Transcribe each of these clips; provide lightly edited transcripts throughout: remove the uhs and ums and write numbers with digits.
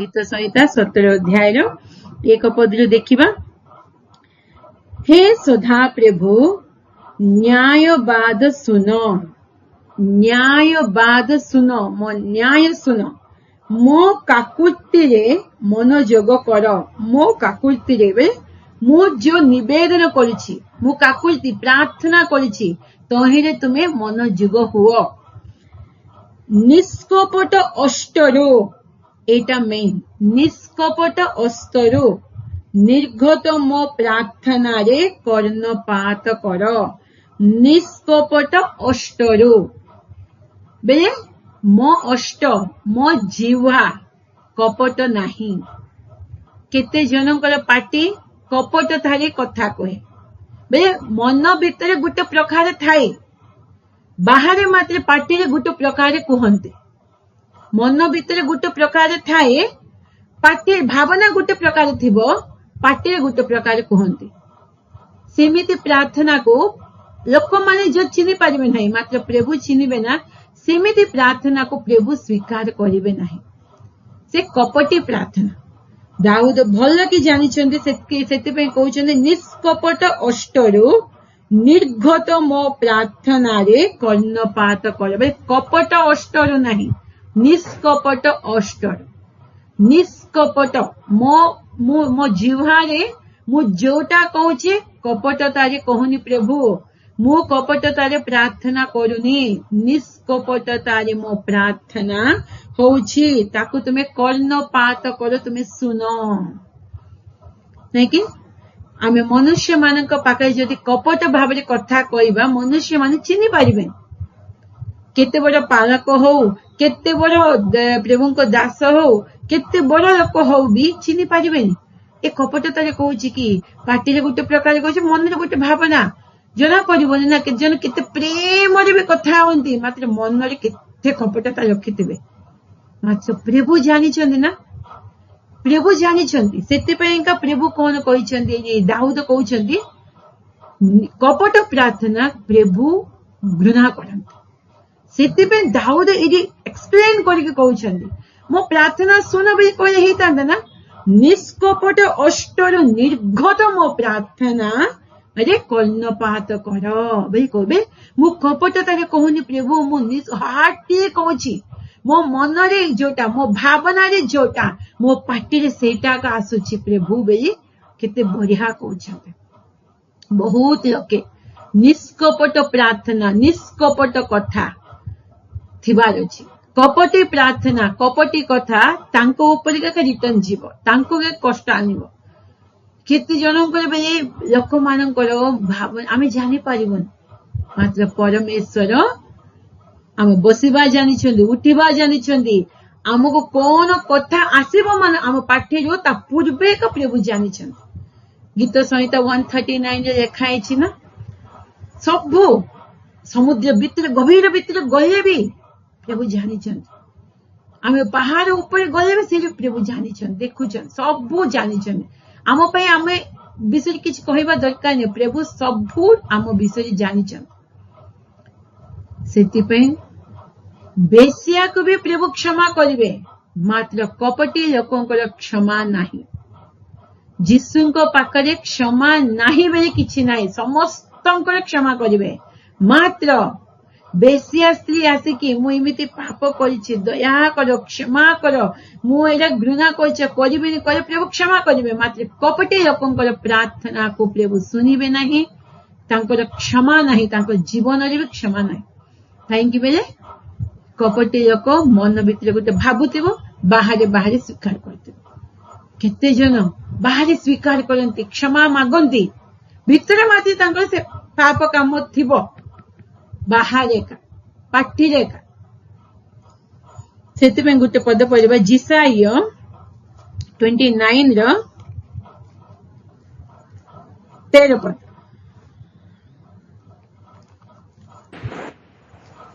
गीत संहिता 17 अध्याय 1 पद देखिबा। हे सदा प्रभु न्यायवाद सुनो, न्यायवाद सुनो, मो न्याय सुनो, मो काकुति रे मनोयोग कर, मो काकुति रे मु जो निवेदन करिछि, मु काकुति प्रार्थना करिछि तहिरे तुमे मनोयोग हुओ। निष्कपट अष्टरो, एटा मेन, निष्कपट अष्टरो निर्घत मो प्रार्थना रे कर्णपात कर। निष्कपट अष्टरो बेले मो अष्ट, मो जीवा कपट नाही। केते जनकर पाटी कपट थारे कथा कहे, बेले मन भितर गोटे प्रकार थाए, बाहर मात्र पाटी रे गोटे प्रकार कहते, मन भितर गोटे प्रकार थाए, पाटी भावना गोटे प्रकार थिबो, पाटी रे गोटे प्रकार कहते। सेमिति प्रार्थना को लोक माने जो चिनी पारिबे नाही, मात्र प्रभु चिनिबे ना, सेमिति प्रार्थना को प्रभु स्वीकार करिबे नाही। से कपटी प्रार्थना दाऊद भल कि जानी से कहते निष्कपट अष्टरु निर्घत मो प्रार्थना रे कर्णपात कर। कपट अष्टर नहीं, निष्कपट अष्टर। निष्कपट मो जिह्वारे मु जोटा कहूचे कपटतारे कहूनी प्रभु, मु कपटतारे प्रार्थना करूनी, निष्कपटतारे मो प्रार्थना होउछि, ताकू तुमे कर्णपात करो, तुमे सुनो। नहीं कि आमे मनुष्य मानक पाखे जदि कपट भाव कथा कहबा, मनुष्य माने चिनी पारिबे। केते बड़ पालक हो, केते बड़ प्रभु को दास हो, केते बड़ लोक हो भी चिनी पारिबेनी। ए कपटतारे कहूछि कि पाटी रे गोटे प्रकार कहूछि, मन रे गोटे भावना जना पड़िबोनी ना। के जन केते प्रेम रे भी कथा होंती, मात्र मन रे केते कपटता रखिथिबे। मात्र प्रभु जानी ना, प्रभु जानी से प्रभु कौन कहते, दाऊद कहते कपट प्रार्थना प्रभु घृणा करते। से दाऊद ये एक्सप्लेन करके कहते मो प्रार्थना सुन बोली कहले ना, निष्कपट अष्टर निर्घत मो प्रार्थना अरे कर्णपात कर बोली कहबे। मु कपटतारे कहूनी प्रभु, मु हार्टे कहूची, मो मन रे जोटा, मो भावना रे जोटा, मो पाटी रे सेटा का आसुची प्रभु बोली केते बढ़िया कहउछते। बहुत लोके निष्कपट प्रार्थना, निष्कपट कथा थिबार अछि। कपटी प्रार्थना, कपटी कथा तांको ऊपर के रिटर्न जीव, तांको के कष्ट आनिबो। केते जनकर बेले लोक मानकर भावना आमे जानि पारिबन, मात्र परमेश्वर आम बसवा जानी, उठवा जानी, आमको कौन कथा आसब मान आम पाठे ता पूर्वे का प्रभु जानी। गीत संहिता 139 लिखाई ना, सबू समुद्र भितर गभीर भितर गले भी प्रभु जानी, आम पहाड़ ऊपर गले भी से प्रभु जानी, देखुन सबू जानी। आम आमे विषय किसी कहवा दरकार नहीं, प्रभु सबू आम विषय जानी। सेतिपई बेसिया को भी प्रभु क्षमा करिवे, मात्र कपटी लोकंकर क्षमा नाही। जीसुंको पाखरे क्षमा नाही बेले किछि नाही, समस्तंकर क्षमा करिवे। मात्र बेसिया स्त्री आसिकी मु इमिति पाप करिछि, दया करो, क्षमा करो, मु एरा घृणा करिछि, करिबेनी कले प्रभु क्षमा करिवे। मात्र कपटी लोकंकर प्रार्थना को प्रभु सुनिबे नाही, तांकर क्षमा नाही, तांकर जीवन रे भी क्षमा नाही। काहेकि बेले कपटी लोक मन भितर गोटे भावुथिब, बाहर बाहर स्वीकार करते। केते जन बाहर स्वीकार करती, क्षमा मागंती, भितर मात्र तांकर से पाप काम थिबो, बाहर एका पाटी रेखा। सेतिपे गोटे पद पढ़िबा, जिसाय 29 रो 13 पद।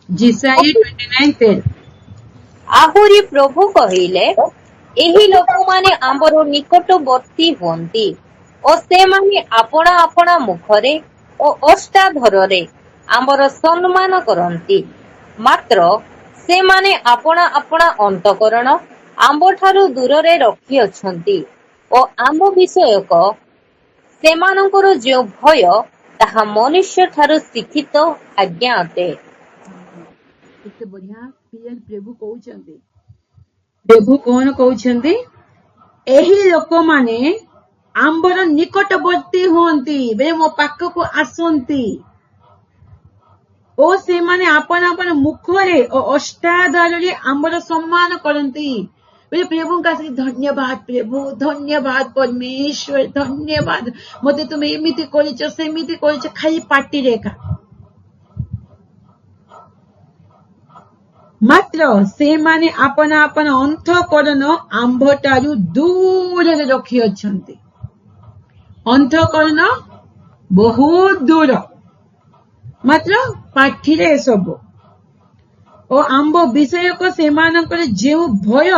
जिसाय 29:13। आहुरी प्रभु कहिले, एही लोक माने आंबर निकटवर्ती हुअन्ति ओ से माने आपणा आपणा मुखरे ओ अष्टाधରରେ आंबर सम्मान करन्ति, मात्र से माने आपणा आपणा अंतकरण ଆମ୍ଭଠାରୁ ଦୂରରେ ରଖିଅଛନ୍ତି ଓ ଆମ୍ଭ ବିଷୟକ ସେମାନଙ୍କର ଯେଉଁ ଭୟ ତାହା ମନୁଷ୍ୟଠାରୁ ଶିକ୍ଷିତ ଆଜ୍ଞା ଅଟେ। କେତେ ବଢିଆ କ୍ଲିୟର ପ୍ରଭୁ କହୁଛନ୍ତି। ପ୍ରଭୁ କଣ କହୁଛନ୍ତି? ଏହି ଲୋକମାନେ ଆମ୍ଭର ନିକଟବର୍ତ୍ତୀ ହୁଅନ୍ତି, ମୋ ପାଖକୁ ଆସନ୍ତି ଓ ସେମାନେ ଆପଣ ଆପଣ ମୁଖରେ ଓ ଅଷ୍ଟାଦଳରେ ଆମ୍ଭର ସମ୍ମାନ କରନ୍ତି। प्रभुଙ୍କ ଆସିକି ଧନ୍ୟବାଦ ପ୍ରଭୁ, ଧନ୍ୟବାଦ ପରମେଶ୍ୱର, ଧନ୍ୟବାଦ ମତେ ତୁମେ ଏମିତି କରିଛ ସେମିତି କରିଛ, ଖାଲି ପାଟିରେ ଏକା। ମାତ୍ର ସେମାନେ ଆପଣ ଆପଣ ଅନ୍ତଃକରଣ ଆମ୍ଭଠାରୁ ଦୂରରେ ରଖିଅଛନ୍ତି। ଅନ୍ତଃକରଣ ବହୁତ ଦୂର, ମାତ୍ର ପାଠିରେ ଏସବୁ। ଓ ଆମ୍ଭ ବିଷୟକ ସେମାନଙ୍କର ଯେଉଁ ଭୟ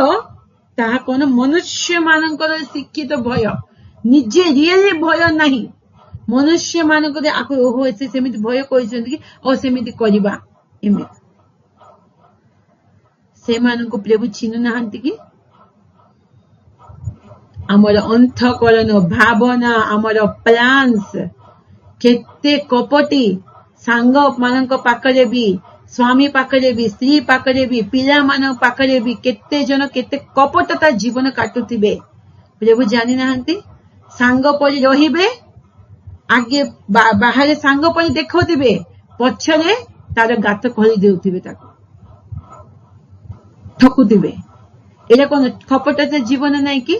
ତାହା କଣ ମନୁଷ୍ୟ ମାନଙ୍କର ଶିକ୍ଷିତ ଭୟ, ନିଜେ ରିଏଲି ଭୟ ନାହିଁ। ମନୁଷ୍ୟ ମାନଙ୍କର ଓହୋ ସେ ସେମିତି ଭୟ କରିଛନ୍ତି କି ଓ ସେମିତି କରିବା, ଏମିତି ସେମାନଙ୍କୁ ପ୍ରଭୁ ଚିହ୍ନୁ ନାହାନ୍ତି କି? ଆମର ଅନ୍ତଃକରଣ ଭାବନା, ଆମର ପ୍ଲାନ୍ସ କେତେ କପଟି। ସାଙ୍ଗ ମାନଙ୍କ ପାଖରେ ବି, ସ୍ୱାମୀ ପାଖରେ ବି, ସ୍ତ୍ରୀ ପାଖରେ ବି, ପିଲାମାନଙ୍କ ପାଖରେ ବି କେତେ ଜଣ କେତେ କପଟତା ଜୀବନ କାଟୁଥିବେ। ପ୍ରଭୁ ଜାଣି ନାହାନ୍ତି? ସାଙ୍ଗ ପରି ରହିବେ, ଆଗେ ବାହାରେ ସାଙ୍ଗ ପରି ଦେଖାଉଥିବେ, ପଛରେ ତାର ଗାତ ଖୋଳି ଦେଉଥିବେ, ତାକୁ ଠକୁଥିବେ। ଏଇଟା କଣ କପଟତା ଜୀବନ ନାଇଁ କି?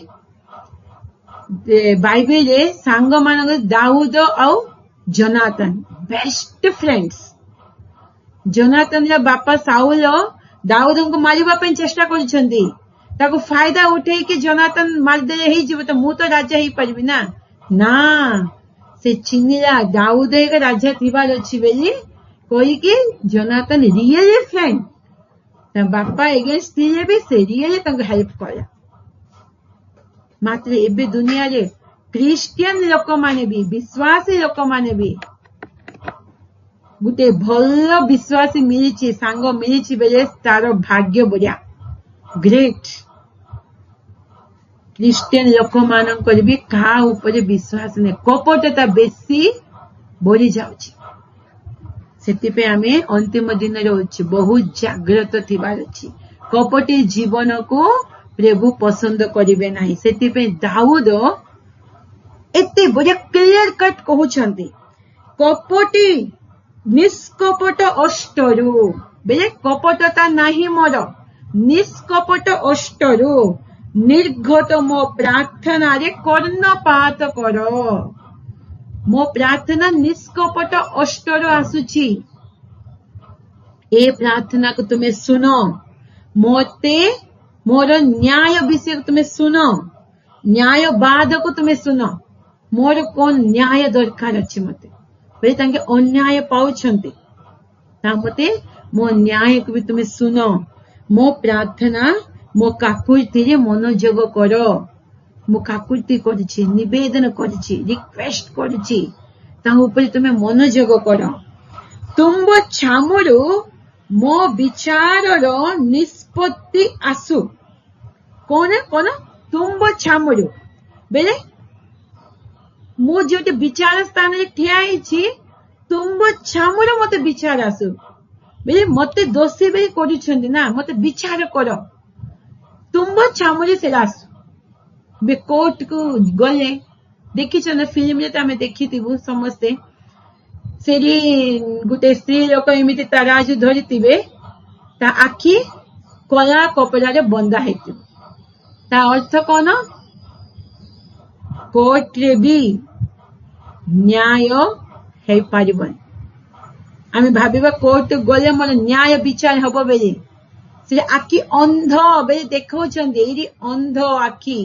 ବାଇବେଲରେ ସାଙ୍ଗ ମାନଙ୍କ ଦାଉଦ ଆଉ ଜୋନାଥନ ବେଷ୍ଟ ଫ୍ରେଣ୍ଡସ୍। ଜୋନାଥନର ବାପା ସାଉଲ ଦାଉଦଙ୍କୁ ମାରିବା ପାଇଁ ଚେଷ୍ଟା କରିଛନ୍ତି, ତାକୁ ଫାଇଦା ଉଠେଇକି ଜୋନାଥନ ମାରିଦେଲେ ହେଇଯିବ ତ, ମୁଁ ତ ରାଜା ହେଇପାରିବି ନା। ନା, ସେ ଚିହ୍ନିଲା ଦାଉଦ ଏକ ରାଜା ଥିବାର ଅଛି ବୋଲି କହିକି ଜୋନାଥନ ରିଏଲି ଫ୍ରେଣ୍ଡ। ତା ବାପା ଏଗେନ୍ଷ୍ଟ ଥିଲେ ବି ସେ ରିଏଲି ତାଙ୍କୁ ହେଲ୍ପ କଲା। ମାତ୍ର ଏବେ ଦୁନିଆରେ ଖ୍ରୀଷ୍ଟିଆନ ଲୋକମାନେ ବି, ବିଶ୍ୱାସୀ ଲୋକମାନେ ବି, ଗୋଟେ ଭଲ ବିଶ୍ୱାସୀ ମିଳିଛି, ସାଙ୍ଗ ମିଳିଛି ବେଲେ ତାର ଭାଗ୍ୟ ବଢିଆ, ଗ୍ରେଟ୍। ଖ୍ରୀଷ୍ଟିଆନ ଲୋକମାନଙ୍କର ବି କାହା ଉପରେ ବିଶ୍ୱାସ ନାହିଁ, କପଟତା ବେଶୀ ବଢି ଯାଉଛି। ସେଥିପାଇଁ ଆମେ ଅନ୍ତିମ ଦିନରେ ଅଛୁ, ବହୁତ ଜାଗ୍ରତ ଥିବାର ଅଛି। କପଟି ଜୀବନକୁ ପ୍ରଭୁ ପସନ୍ଦ କରିବେ ନାହିଁ। ସେଥିପାଇଁ ଦାଉଦ ଏତେ ବଢିଆ କ୍ଲିୟର କଟ୍ କହୁଛନ୍ତି, କପଟି ନିଷ୍କପଟ ଅଷ୍ଟରୁ, ବେଲେ କପଟତା ନାହିଁ ମୋର, ନିଷ୍କପଟ ଅଷ୍ଟରୁ ନିର୍ଗତ ମୋ ପ୍ରାର୍ଥନାରେ କର୍ଣ୍ଣପାତ କର। ମୋ ପ୍ରାର୍ଥନା ନିଷ୍କପଟ ଅଷ୍ଟରୁ ଆସୁଛି। ଏ ପ୍ରାର୍ଥନାକୁ ତୁମେ ଶୁଣ, ମତେ ମୋର ନ୍ୟାୟ ବିଷୟକୁ ତୁମେ ଶୁଣ, ନ୍ୟାୟବାଦକୁ ତୁମେ ଶୁଣ, ମୋର କଣ ନ୍ୟାୟ ଦରକାର ଅଛି ମତେ। ବେଲେ ତାଙ୍କେ ଅନ୍ୟାୟ ପାଉଛନ୍ତି, ତା ମତେ ମୋ ନ୍ୟାୟକୁ ବି ତୁମେ ଶୁଣ। ମୋ ପ୍ରାର୍ଥନା, ମୋ କାକୁତିରେ ମନୋଯୋଗ କର। ମୁଁ କାକୁତି କରିଛି, ନିବେଦନ କରିଛି, ରିକ୍ୱେଷ୍ଟ କରିଛି, ତା ଉପରେ ତୁମେ ମନୋଯୋଗ କର। ତୁମ୍ଭ ଛାମରୁ ମୋ ବିଚାରର ନିଷ୍ପତ୍ତି ଆସୁ। କଣ କଣ? ତୁମ୍ଭ ଛାମରୁ ବେଲେ ମୁଁ ଯୋଉଠି ବିଚାର ସ୍ଥାନରେ ଠିଆ ହେଇଛି, ତୁମ୍ଭ ଛାମରୁ ମତେ ବିଚାର ଆସୁ। ବେଲେ ମତେ ଦୋଷୀ ବେଲି କରୁଛନ୍ତି ନା, ମତେ ବିଚାର କର, ତୁମ୍ଭ ଛାମରୁ ସେଟା ଆସୁ। କୋର୍ଟକୁ ଗଲେ ଦେଖିଛ ନା, ଫିଲ୍ମରେ ତ ଆମେ ଦେଖିଥିବୁ ସମସ୍ତେ, ସେଠି ଗୋଟେ ସ୍ତ୍ରୀ ଲୋକ ଏମିତି ତରାଜୁ ଧରିଥିବେ, ତା ଆଖି କଳା କପଡାରେ ବନ୍ଧା ହେଇଥିବ। ତା ଅର୍ଥ କଣ? କୋର୍ଟରେ ବି ନ୍ୟାୟ ହେଇପାରିବନି। ଆମେ ଭାବିବା କୋର୍ଟ ଗଲେ ମୋର ନ୍ୟାୟ ବିଚାର ହବ ବୋଲି, ସେ ଆଖି ଅନ୍ଧ ବୋଲି ଦେଖାଉଛନ୍ତି, ଏଇଠି ଅନ୍ଧ ଆଖି।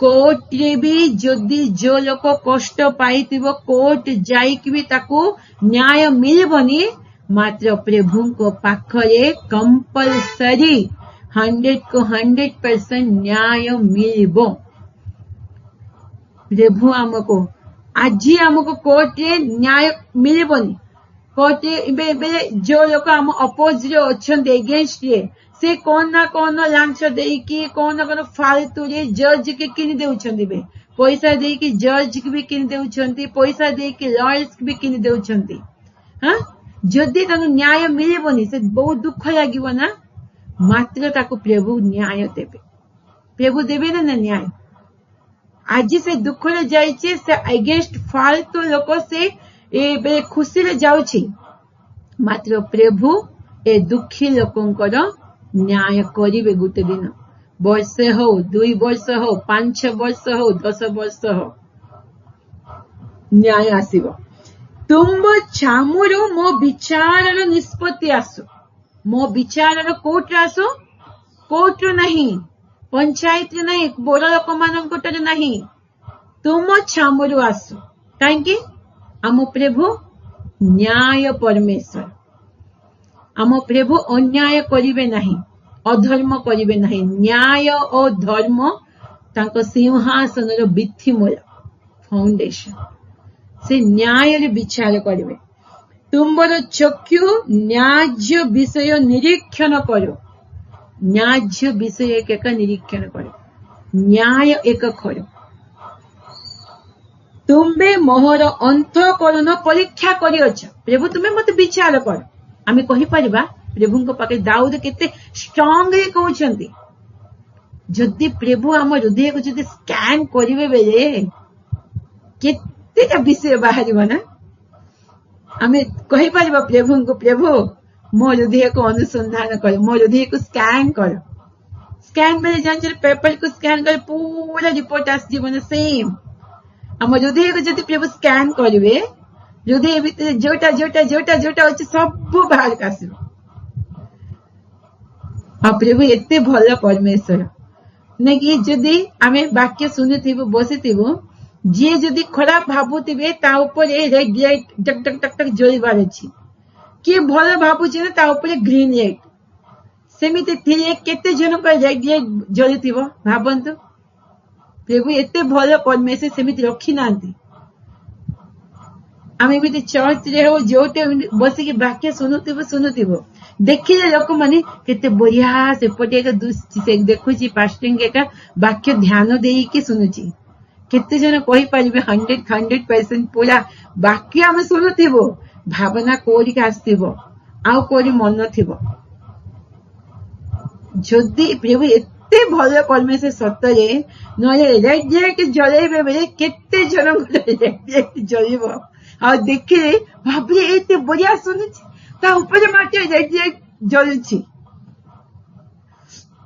କୋର୍ଟରେ ବି ଯଦି ଯୋଉ ଲୋକ କଷ୍ଟ ପାଇଥିବ, କୋର୍ଟ ଯାଇକି ବି ତାକୁ ନ୍ୟାୟ ମିଳିବନି, ମାତ୍ର ପ୍ରଭୁଙ୍କ ପାଖରେ କମ୍ପଲସରି 100% ନ୍ୟାୟ ମିଳିବ। ପ୍ରଭୁ ଆମକୁ ଆଜି ଆମକୁ କୋର୍ଟରେ ନ୍ୟାୟ ମିଳିବନି। କୋର୍ଟରେ ଏବେ ଯୋଉ ଲୋକ ଆମ ଅପୋଜରେ ଅଛନ୍ତି, ଏଗେନ୍ଷ୍ଟରେ, से कौन ना कौन लांच देकी कौन ना कौन फालतू जज के किनी देउछंती बे पैसा देकी जज के भी किनी देउछंती पैसा देकी लॉयर्स के भी किनी देउछंती हां जदि ताको न्याय मिलिबनी से बहुत दुख लागिबो ना मात्र ताको प्रभु न्याय देबे प्रभु देबे ना न्याय आज से दुख रे जाइछे से अगेंस्ट फालतू लोक से ए बे खुशी रे जाउछि मात्र प्रभु ए दुखी लोकंकर न्याय करिवे गुटे दिन वर्ष हो 2 वर्ष हो 5 वर्ष हो 10 वर्ष हो न्याय आसीबो तुम छामुरु मो विचारर निष्पत्ति आसो मो विचारर कोर्ट आसो कोर्ट नहीं पंचायत नहीं बड़ लोक मानकर नहीं तुम छामुरु आसो काहेकि आम प्रभु न्याय परमेश्वर आम प्रभु अन्याय करिवे नहीं अधर्म करिवे नहीं न्याय और धर्म तांको सिंहासन रो भित्ति मूल फाउंडेशन से न्याय रे विचार करिवे तुमरो चक्षु न्याय्य विषय निरीक्षण करो न्याय्य विषय एक निरीक्षण करो न्याय एक करो तुम्बे मोहर अंतःकरण परीक्षा करियछ प्रभु तुमे मते विचार कर आमे कहि परिबा प्रभुଙ୍କ पाके दाऊद केते स्ट्रांग रे कहउछंती जदि प्रभु हम हृदय को जदि स्कैन करिवे बेले केते विषय बाहरिबो ना आमे कहि परिबा प्रभुଙ୍କୁ प्रभु मो हृदय को अनुसंधान कर मो हृदय को स्कैन कर स्कैन बेले जान पेपर को स्कैन कर पूरा रिपोर्ट आस जीवन सेम हम हृदय को जदि प्रभु स्कैन करिवे हृदय भीतर जोटा जोटा जोटा जोटा अच्छे सब बाहर का आसो प्रभु एते भल परमेश्वर नहीं कि जदि आमे वाक्य सुनिथिबो बसिथिबो जे जदि खराब भाबुथिबे ता ऊपर रेड लाइट टक टक टक टक जलिबार अछि कि भल भाबुछि ना ता ऊपर ग्रीन लाइट सेमिते थिले केते जन पर रेड लाइट जलिथिबो भाबंतु प्रभु एते भल परमेश्वर सेमिति रखी नांती आमे भी चर्च रे हो जोटे बसिकी वाक्य सुनुथिबो देखिले लोक माने केते बढ़िया से पटे से देखुची पास्टिंग के वाक्य ध्यान देई के सुनुची केते जन कहि परिबे 100% पूरा वाक्य हम सुनुथिबो भावना कोरी के आस्थिबो आ कोरी मन थिबो जदि प्रभु एते भल परमेश्वर सतरे नले रेड लाइट जलेबे बेले केते जन रेड लाइट जलिबो आ देखिले भाबले एते बढ़िया सुनुची ता ऊपर माटे रेड लाइट जलुची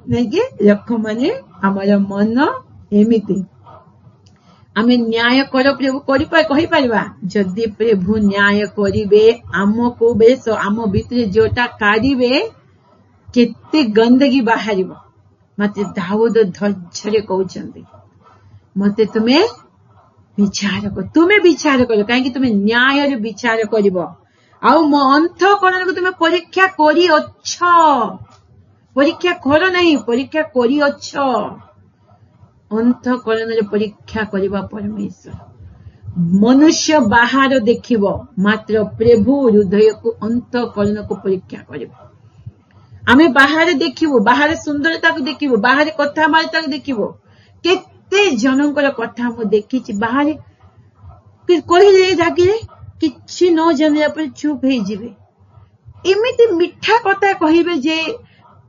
नहीं कि लोक माने हमर मन एमिति आमे न्याय कर प्रभु कहि परबा जदि प्रभु न्याय करिवे हमको बेस आम भीतर जोटा काढिबे केते गंदगी बाहरिबो मते दाऊद धैर्य कहउचंती मते तुमे विचार करो काहे तुमे न्याय रे विचार करिवो आउ मो अंतःकरण को तुमे परीक्षा करी अच्छ परीक्षा कर नहीं परीक्षा करी अच्छ अंतःकरण रे परीक्षा करिबा परमेश्वर मनुष्य बाहर देखिबो मात्र प्रभु हृदय को अंतःकरण को परीक्षा करिबो आमे बाहर देखिबो बाहर सुंदरता को देखिबो बाहर कथाबार्ता को देखिबो केते जनकर कथा मु देखिछि बाहर कि कहिले जागिरे किछि न जानिया पर चुप हे जिवे एमिति मिठा कथा कहिबे जे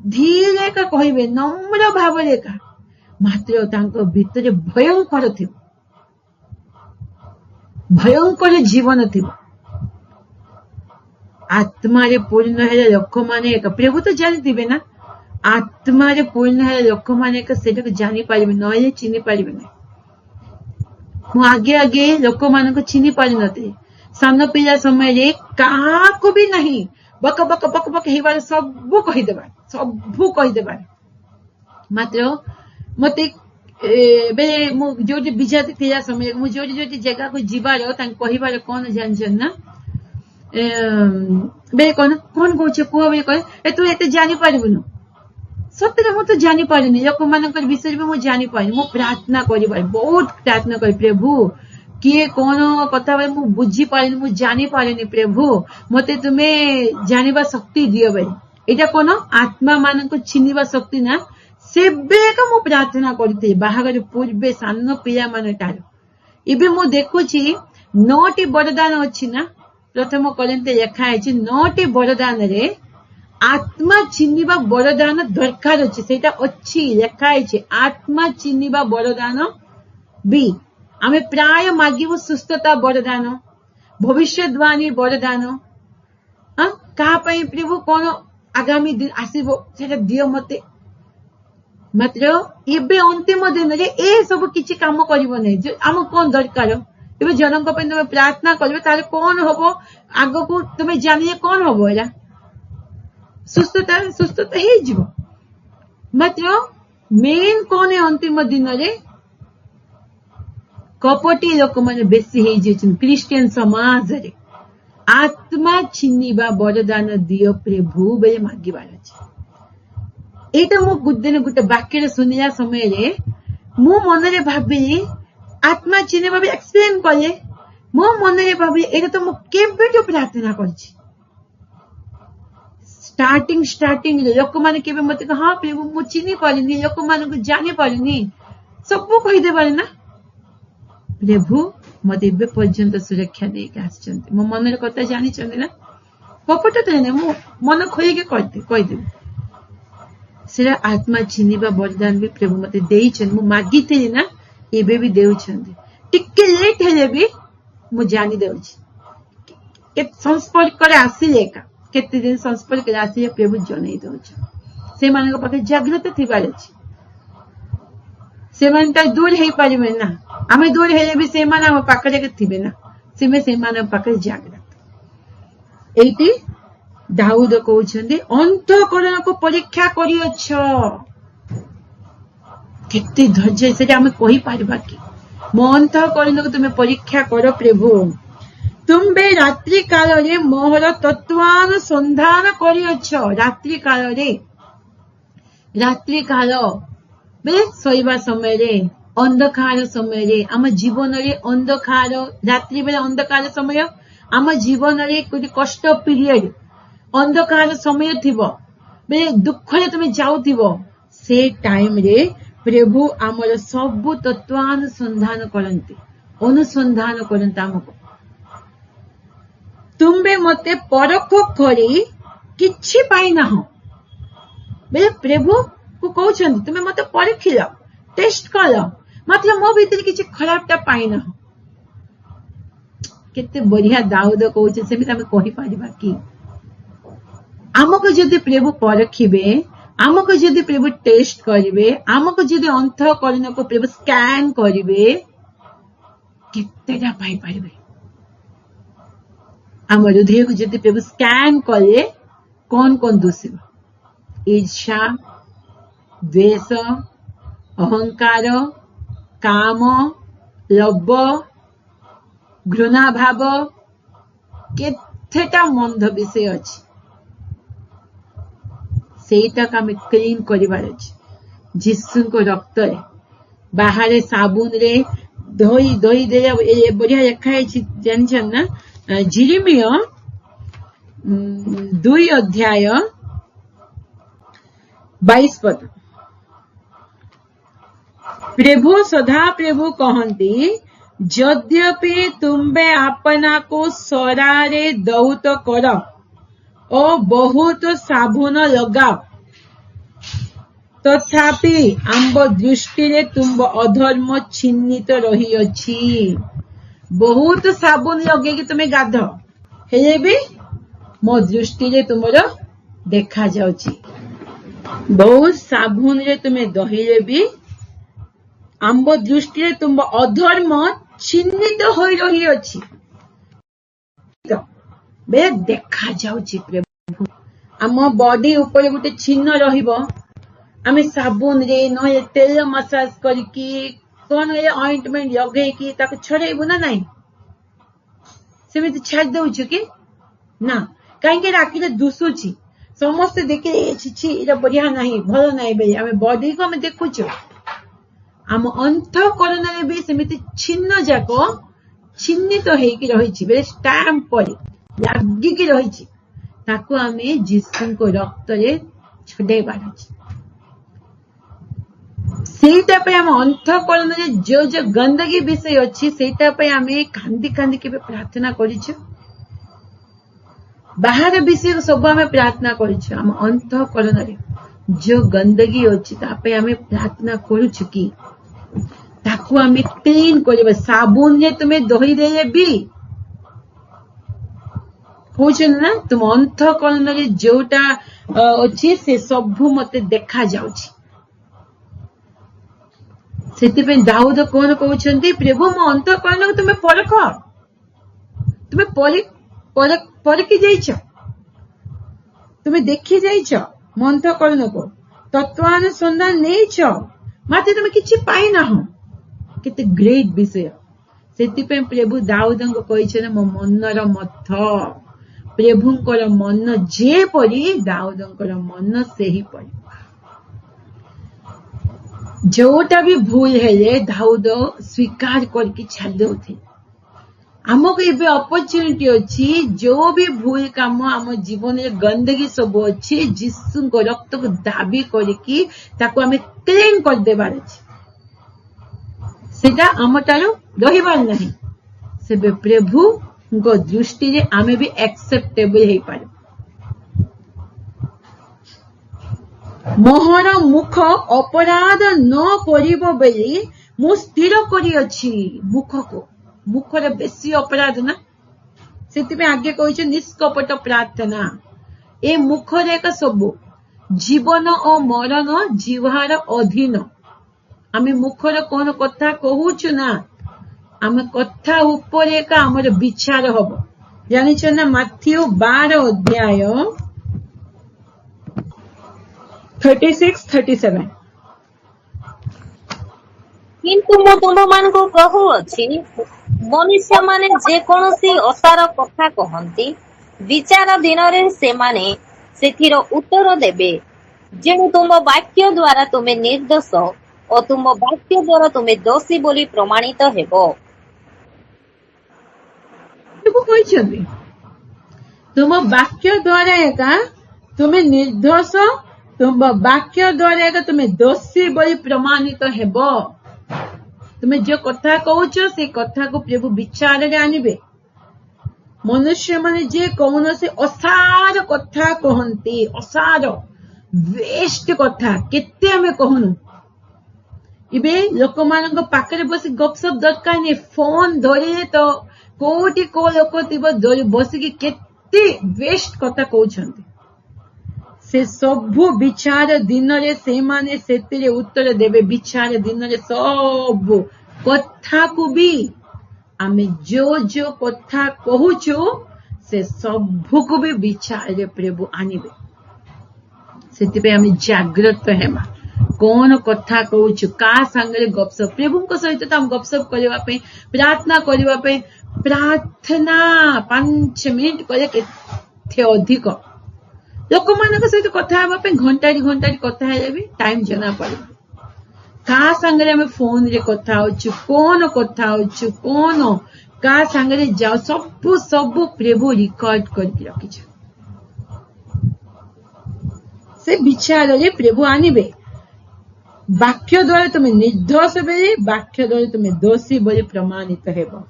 धीरे का कहिबे नम्र भावरे का मात्र तांको भितरे भयंकर जीवन थिबो आत्मा रे पूर्ण है लोक माने एक प्रभु तो जानिथिबे ना आत्मा रे पूर्ण है लोक माने एक सेटा को जानि पारिबे नले चिनि पारिबे ना मु आगे आगे लोक मान को चिनि पारि नते सान पिला समय रे कहा को भी नहीं बक बक बक बक हेबार सब कहि देबा मात्र मते बेले मु जोटी बिजाती थिला समय मु जोटी जगह को जिबार तां कहिबार कोन जानछन ना बे कोन कहूचे कुह बे कहे ए तू एते जानि पारिबुनु सत्य मु तो जानि पारिनी लोक मानकर विषय में मु जानि पारिनी मु प्रार्थना करिबार बहुत प्रार्थना करी प्रभु किए कोन कथा मु बुझी पारिनी मु जानि पारिनी प्रभु मते तुमे जानिबा शक्ति दियो बे এটা কোন আত্মা ମାନଙ୍କୁ ଚିହ୍ନିବା ଶକ୍ତି ନା। ସେବେକା ମୁଁ ପ୍ରାର୍ଥନା କରିଥିଲି ବାହାଘର ପୂର୍ବେ ସାନ ପିଲାମାନେ ଠାରୁ। ଏବେ ମୁଁ ଦେଖୁଛି 9ଟି ବରଦାନ ଅଛି ନା। ପ୍ରଥମ କଳିନ୍ଥରେ ଲେଖା ହେଇଛି 9ଟି ବରଦାନରେ ଆତ୍ମା ଚିହ୍ନିବା ବରଦାନ ଦରକାର ଅଛି। ସେଇଟା ଅଛି ଲେଖା ହେଇଛି ଆତ୍ମା ଚିହ୍ନିବା ବରଦାନ ବି। ଆମେ ପ୍ରାୟ ମାଗିବୁ ସୁସ୍ଥତା ବରଦାନ, ଭବିଷ୍ୟବାଣୀ ବରଦାନ। କାହା ପାଇଁ ପ୍ରଭୁ କଣ ଆଗାମୀ ଦିନ ଆସିବ ସେଟା ଦିଅ ମତେ। ମାତ୍ର ଏବେ ଅନ୍ତିମ ଦିନରେ ଏ ସବୁ କିଛି କାମ କରିବ ନାହିଁ। ଆମକୁ କଣ ଦରକାର? ଏବେ ଜଣଙ୍କ ପାଇଁ ତମେ ପ୍ରାର୍ଥନା କରିବେ ତାହେଲେ କଣ ହବ ଆଗକୁ ତମେ ଜାଣିଲେ କଣ ହବ? ଏରା ସୁସ୍ଥତା ହେଇଯିବ। ମାତ୍ର ମେନ୍ କଣ ଅନ୍ତିମ ଦିନରେ କପଟି ଲୋକମାନେ ବେଶୀ ହେଇଯାଇଛନ୍ତି ଖ୍ରୀଷ୍ଟିଆନ ସମାଜରେ। ଆତ୍ମା ଚିହ୍ନିବା ବରଦାନ ଦିଅ ପ୍ରଭୁ ବୋଲି ମାଗିବାର ଅଛି। ଏଇଟା ମୁଁ ଗୋଟେ ବାକ୍ୟରେ ଶୁଣିଲା ସମୟରେ ମୁଁ ମନରେ ଭାବିଲି ଆତ୍ମା ଚିହ୍ନିବା ବି ଏକ୍ସପ୍ଲେନ କଲେ। ମୋ ମନରେ ଭାବିଲି ଏଇଟା ତ ମୁଁ କେବେଠୁ ପ୍ରାର୍ଥନା କରିଛି। ଷ୍ଟାର୍ଟିଂରେ ଲୋକମାନେ କେବେ ମତେ ହଁ ପ୍ରଭୁ ମୁଁ ଚିହ୍ନି ପାରିନି, ଲୋକମାନଙ୍କୁ ଜାଣି ପାରିନି, ସବୁ କହିଦେବାରେ ନା। ପ୍ରଭୁ ମତେ ଏବେ ପର୍ଯ୍ୟନ୍ତ ସୁରକ୍ଷା ଦେଇକି ଆସିଛନ୍ତି। ମୋ ମନର କଥା ଜାଣିଛନ୍ତି ନା। କପଟ ତ ନାହିଁ, ମୁଁ ମନ ଖୋଲିକି କହିଦେବି। ସେଟା ଆତ୍ମା ଚିହ୍ନିବା ବରଦାନ ବି ପ୍ରଭୁ ମତେ ଦେଇଛନ୍ତି। ମୁଁ ମାଗିଥିଲି ନା, ଏବେ ବି ଦେଉଛନ୍ତି। ଟିକେ ଲେଟ୍ ହେଲେ ବି ମୁଁ ଜାଣି ଦେଉଛି। ସଂସ୍ପର୍କରେ ଆସିଲେ କେତେ ଦିନ ସଂସ୍ପର୍କରେ ଆସିଲେ ପ୍ରଭୁ ଜଣେଇ ଦଉଛି। ସେମାନଙ୍କ ପାଖରେ ଜାଗ୍ରତ ଥିବାର ଅଛି। ସେମାନେ ତ ଦୂର ହେଇପାରିବେ ନା। ଆମେ ଦୂର ହେଲେ ବି ସେମାନେ ଆମ ପାଖରେ ଥିବେ ନା। ସେମାନଙ୍କ ପାଖରେ ଜାଗ୍ରତ। ଏଇଠି ଦାଉଦ କହୁଛନ୍ତି ଅନ୍ତଃକରଣକୁ ପରୀକ୍ଷା କରିଅଛ। କେତେ ଧୈର୍ଯ୍ୟ ସେଟା ଆମେ କହିପାରିବା କି? ମୋ ଅନ୍ତଃକରଣକୁ ତୁମେ ପରୀକ୍ଷା କର ପ୍ରଭୁ। ତୁମ୍ଭେ ରାତ୍ରି କାଳରେ ମୋହର ତତ୍ୱାନୁସନ୍ଧାନ କରିଅଛ। ରାତ୍ରି କାଳ ଶୋଇବା ସମୟରେ, ଅନ୍ଧକାର ସମୟରେ, ଆମ ଜୀବନରେ ଅନ୍ଧକାର, ରାତ୍ରି ବେଳେ ଅନ୍ଧକାର ସମୟ ଆମ ଜୀବନରେ ଗୋଟେ କଷ୍ଟ ପିରିୟଡ, ଅନ୍ଧକାର ସମୟ ଥିବ, ଦୁଃଖରେ ତୁମେ ଯାଉଥିବ। ସେ ଟାଇମରେ ପ୍ରଭୁ ଆମର ସବୁ ତତ୍ୱାନୁସନ୍ଧାନ କରନ୍ତି, ଅନୁସନ୍ଧାନ କରନ୍ତି ଆମକୁ। ତୁମ୍ଭେ ମତେ ପରଖ କରି କିଛି ପାଇନାହ। ପ୍ରଭୁ କୁ କହୁଛନ୍ତି ତୁମେ ମତେ ପରୀକ୍ଷିଲ, ଟେଷ୍ଟ କଲ, ମାତ୍ର ମୋ ଭିତରେ କିଛି ଖରାପଟା ପାଇନାହ। କେତେ ବଢିଆ ଦାଉଦ କହୁছে। ସେମିତି ଆମେ କହିପାରିବା କି? ଆମକୁ ଯଦି ପ୍ରଭୁ ପରଖିବେ, ଆମକୁ ଯଦି ପ୍ରଭୁ ଟେଷ୍ଟ କରିବେ, ଆମକୁ ଯଦି ଅନ୍ତଃକରଣକୁ ପ୍ରଭୁ ସ୍କାନ କରିବେ, କେତେଟା ପାଇପାରିବେ? ଆମ ହୃଦୟକୁ ଯଦି ପ୍ରଭୁ ସ୍କାନ କଲେ କଣ ଦୁଷିବ? ଈର୍ଷା, ଦ୍ୱେଷ, ଅହଙ୍କାର, କାମ, ଲୋଭ, ଘୃଣା ଭାବ, କେତେଟା ମନ୍ଦ ବିଷୟ ଅଛି। ସେଇଟାକୁ ଆମେ କ୍ଲିନ କରିବାର ଅଛି ଯୀଶୁଙ୍କ ରକ୍ତରେ। ବାହାରେ ସାବୁନରେ ଧୋଇ ଦେଲେ ବଢିଆ ଲେଖା ହେଇଛି ଜାଣିଛନ୍ ନା? ଜିରିମିୟ 2 ଅଧ୍ୟାୟ 22 ପଦ। ସଦାପ୍ରଭୁ କହନ୍ତି ଯଦ୍ୟପି ତୁମ୍ଭେ ଆପନାକୁ ସରାରେ ଦୌତ କର ଓ ବହୁତ ସାବୁନ ଲଗାଅ, ତଥାପି ଆମ୍ଭ ଦୃଷ୍ଟିରେ ତୁମ୍ଭ ଅଧର୍ମ ଚିହ୍ନିତ ରହିଅଛି। ବହୁତ ସାବୁନ ଲଗେଇକି ତୁମେ ଗାଧ, ହେଲେ ବି ମୋ ଦୃଷ୍ଟିରେ ତୁମର ଦେଖାଯାଉଛି। ବହୁତ ସାବୁନରେ ତୁମେ ଦହିଲେ ବି ଆମ୍ଭ ଦୃଷ୍ଟିରେ ତୁମ୍ଭ ଅଧର୍ମ ଚିହ୍ନିତ ହୋଇ ରହିଅଛି। ଦେଖାଯାଉଛି ପ୍ରଭୁ। ଆମ ବଡି ଉପରେ ଗୋଟେ ଚିହ୍ନ ରହିବ। ଆମେ ସାବୁନରେ ନହେଲେ ତେଲ ମସାଜ କରିକି କଣ ଅଏଣ୍ଟମେଣ୍ଟ ଲଗେଇକି ତାକୁ ଛଡେଇବୁ ନା ନାଇଁ? ସେମିତି ଛାଡି ଦଉଛୁ କି? ନା, କାହିଁକି? ଆଖିରେ ଦୁଶୁଛି, ସମସ୍ତେ ଦେଖିଲେ ଏଇଟା ବଢିଆ ନାହିଁ, ଭଲ ନାହିଁ ବୋଲି ଆମେ ବଡିକୁ ଆମେ ଦେଖୁଛୁ। ଆମ ଅନ୍ତଃକରଣରେ ବି ସେମିତି ଚିହ୍ନ ଯାକ ଚିହ୍ନିତ ହେଇକି ରହିଛି, ଷ୍ଟାମ୍ପ ପରି ଲାଗିକି ରହିଛି। ताको आमे जीसु को रक्त रे छडेबार अछि सेटा पे हम अंतःकरण रे जो जो गंदगी विषय अछि सेटा पे आमे कांदी कांदी के प्रार्थना करिछु बाहर विषय सब आमे प्रार्थना करिछु हम अंतःकरण रे जो गंदगी अछि ता पे आमे प्रार्थना करूछु कि ताको आमे क्लीन करबे साबुन रे तुमे धोई देले भी कहउछन ना तुम अंतःकरण रे जोटा अछि से सब मते देखा जाउछि सेति पे दाऊद कोन कहउछंती प्रभु मो अंतःकरण को तुमे परख तुमे परखि जाइछ तुमे देखि जाइछ मो अंतःकरण को तत्वानुसंधान नेइछ माते तुमे किछि पाइ ना हो केते ग्रेट विषय सेति पे प्रभु दाऊद को कहिछन मो मनर मथ प्रभुंकर मन जे परी दाऊदंकर मन सेही परी जोटा भी भूल है दाऊद स्वीकार करके छाड़ दउथे हमको एबे अपॉर्चुनिटी अछि जो भी भूल काम हम जीवन रे गंदगी सब अछि यीशु को रक्त को दाबी करके ताको हमें क्लीन कर देबार अछि सेटा हमटारो रहिबार नहीं सेबे प्रभु को दृष्टि रे आमे भी एक्सेप्टेबल हे पारे मोहर मुख अपराध न करिबो बेली मु स्थिर करी अछि मुख को मुख रे बेसी अपराध ना सेति में आगे कहिछ निष्कपट प्रार्थना ए मुख रे का सब जीवन और मरण जीवार अधीन आमे मुख रे कोन कथा कहूछु ना आमे कथा ऊपर का हमर विचार हबो जानिछ ना मत्थ्यू 12 अध्याय 36-37 किंतु मो तुम मान को कहू अछि मनुष्य माने जे कोनोसी असार कथा कहंती विचार दिन रे से माने सेथिर उत्तर देबे जेनु तुम वाक्य द्वारा तुमे निर्दोष और तुम वाक्य द्वारा तुमे दोषी बोली प्रमाणित हेबो तुम कहिछबी तुम वाक्य द्वारा एका तुमे निर्दोष तुम वाक्य द्वारा एका तुमे दोषी बोली प्रमाणित हेबो तुम्हें जो कथा कहूछ से कथा को प्रभु विचार रे आनिबे मनुष्य माने जे कौन से असार कथा कहंती असार वेस्ट कथा केते हमें कहनु इबे लोक मानक पाकरे बसी गपसप दरकार नहीं फोन धरे तो कोटी को लोक तिबो बसी के केते वेस्ट कथा कहउछंती से सब विचार दिन रे से माने सेतिरे उत्तर देबे विचार दिन रे सब कथा को भी आमे जो जो कथा कहूछु से सब को भी विचार रे प्रभु आनिबे सेति पे आमे जागृत हेमा कोन कथा कहूछु का संगे गपसप प्रभु को सहित हम गपसप करबा पे प्रार्थना करबा पे प्रार्थना 5 मिनिट करे केथे अधिक लोक मान सहित कथा हेबा पे घंटा कथा हेले भी टाइम जना पड़े का संगे हमें फोन रे कथा होछु कोन कथा होछु कोन का संगे जाओ सब प्रभु रिकॉर्ड करके रखी से विचार रे प्रभु आनिबे वाक्य द्वारा तुम्हें निर्दोष बेले वाक्य द्वारा तुम्हें दोषी बोली प्रमाणित हेबो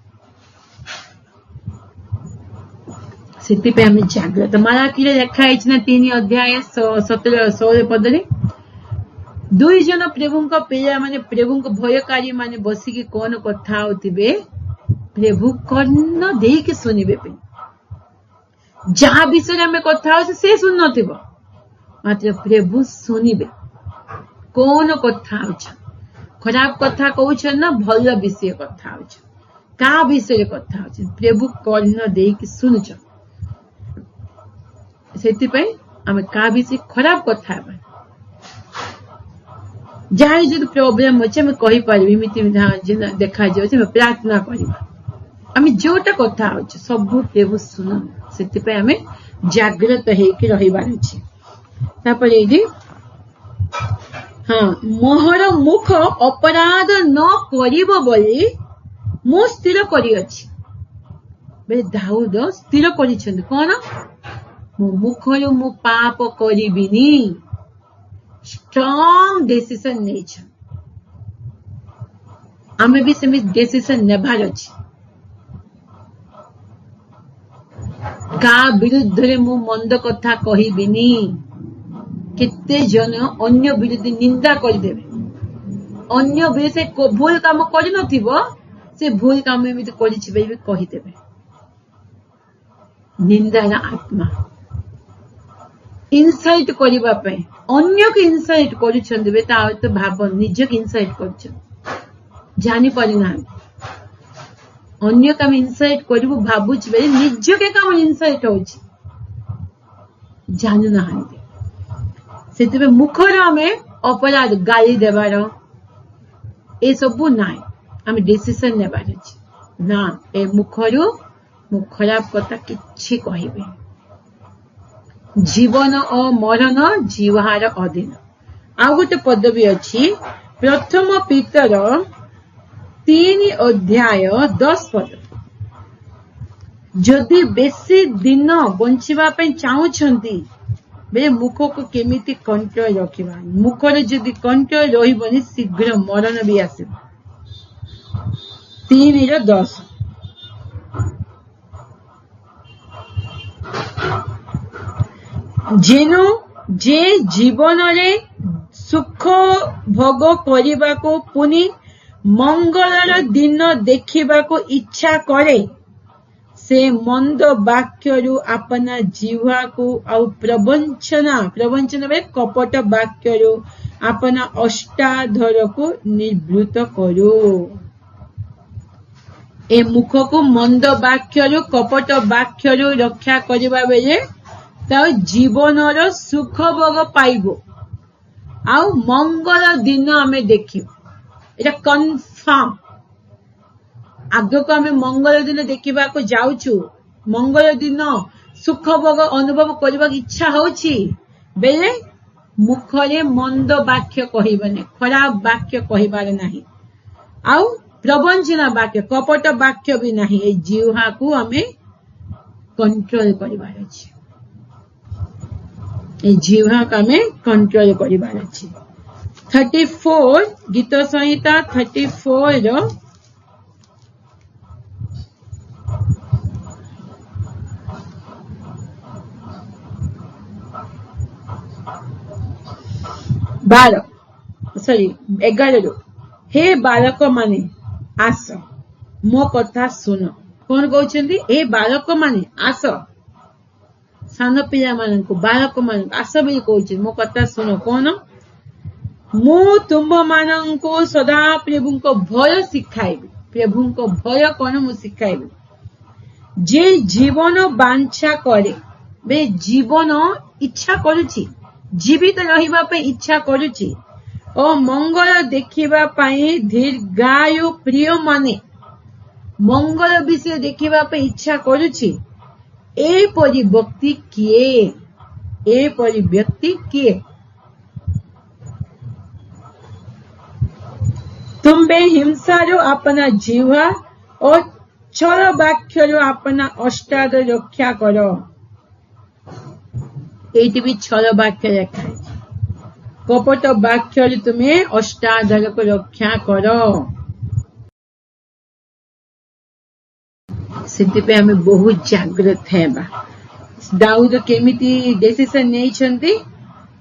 सेति पे हमें जागृत मलाकी रे लिखा है ना 3 अध्याय 17-16 पद रे दुई जन प्रभु को पिया माने प्रभु को भयकारी माने बसी के कोन कथा होतिबे प्रभु कर्ण दे के सुनिबे पे जहां विषय में कथा हो से सुन नथिबो मात्र प्रभु सुनिबे कोन कथा हो खराब कथा कहउछ ना भल विषय कथा हो का विषय कथा हो प्रभु कर्ण दे के सुनुछ सेति पे हमें का विषय खराब कथा है जहाँ जो प्रोब्लेम अच्छे मैं कही पारि मिति देखा जाए प्रार्थना करवा आम जोटा कथा हो सब प्रभु सुन से आम जागृत होबार अच्छे हाँ मोहर मुख अपराध न करिबो बोली मु स्थिर करी अछि बेले दाऊद स्थिर करिछन कोन मो मुखरु मु पाप करिबिनी स्ट्रांग डिसीजन नेचर आमे भी सेमी डिसीजन नेबार अछि का विरुद्ध रे मु मंद कथा कहिबिनी केते जन अन्य विरुद्ध निंदा कर देबे अन्य विरुद्ध से को भूल काम करि नथिबो से भूल काम एमिति करिछि बे कहि देबे निंदा ना आत्मा इनसाइट करिबा पे अन्य के इनसाइट करिछन देबे ता तो भाव निज के इनसाइट करछन जानि पारि ना अन्य काम इनसाइट करिबो भाबुछ बे निज के काम इनसाइट होछि जानु ना सेते मुखर आमे अपराध गाली देबार ए सब ना आमे डिसीजन नेबार अछि ना ए मुखरु मु खराब कथा किछि कहिबे जीवन और मरण जीवार अधीन आ गोटे पदवी अछि प्रथम पीतर 3 अध्याय 10 पद जदि बेसी दिन बंचिबा पे चाहूछंती बे मुख को केमिति कंट्रोल रखिबा मुखरे जदि कंट्रोल रहिबनी शीघ्र मरण भी आसीबा 3:10 जेनु जे जीवन रे सुख भोग करिबा को पुनि मंगलर दिन देखिबा को इच्छा करे से मंद वाक्यरु अपना जीवा को आउ प्रवंचना बे कपट वाक्यरु अपना अष्टाधर को निवृत्त करो ए मुख को मंद वाक्यरु कपट वाक्यरु रक्षा करिबा बेले ता जीवनर सुख भोग पाइबो आउ मंगल दिन आमे देखिबो एटा कन्फर्म आगे को आमे मंगल दिन देखिबा को जाउछु मंगल दिन सुख भोग अनुभव करबा इच्छा होछि बेले मुखरे मंद वाक्य कहिबने खराब वाक्य कहिबार नाही आउ प्रवंचना वाक्य कपट वाक्य भी नाही ए जीवा को आमे कंट्रोल करिबार अछि ए जीवा को आमे कंट्रोल करिबार अछि 34 गीत संहिता 34 रो 11 हे बालक माने आस मो कथा सुन कौन कहउछंती हे बालक माने आस सान पिया मान को बालक मान आस भी कहउछ मो कथा सुन कौन मु तुम मान को सदा प्रभु को भय शिखाइबी प्रभु को भय कौन मु शिखाइबी जे जीवन वांछा करे बे जीवन इच्छा करूची जीवित रहिबा पे इच्छा करूची ओ मंगल देखिबा पाई दीर्घायु प्रिय माने मंगल विषय देखिबा पे इच्छा करूची ए परि व्यक्ति किए तुम्बे हिंसारो अपना जीवा और छल वाक्यरो अपना अष्टाद रक्षा करो एटी भी छल वाक्य रखा है कपट वाक्य तुम्हें अष्टादर को रक्षा करो सिद्धि पे हमें बहुत जागृत है दाऊद केमिति डिसीजन नहीं छंती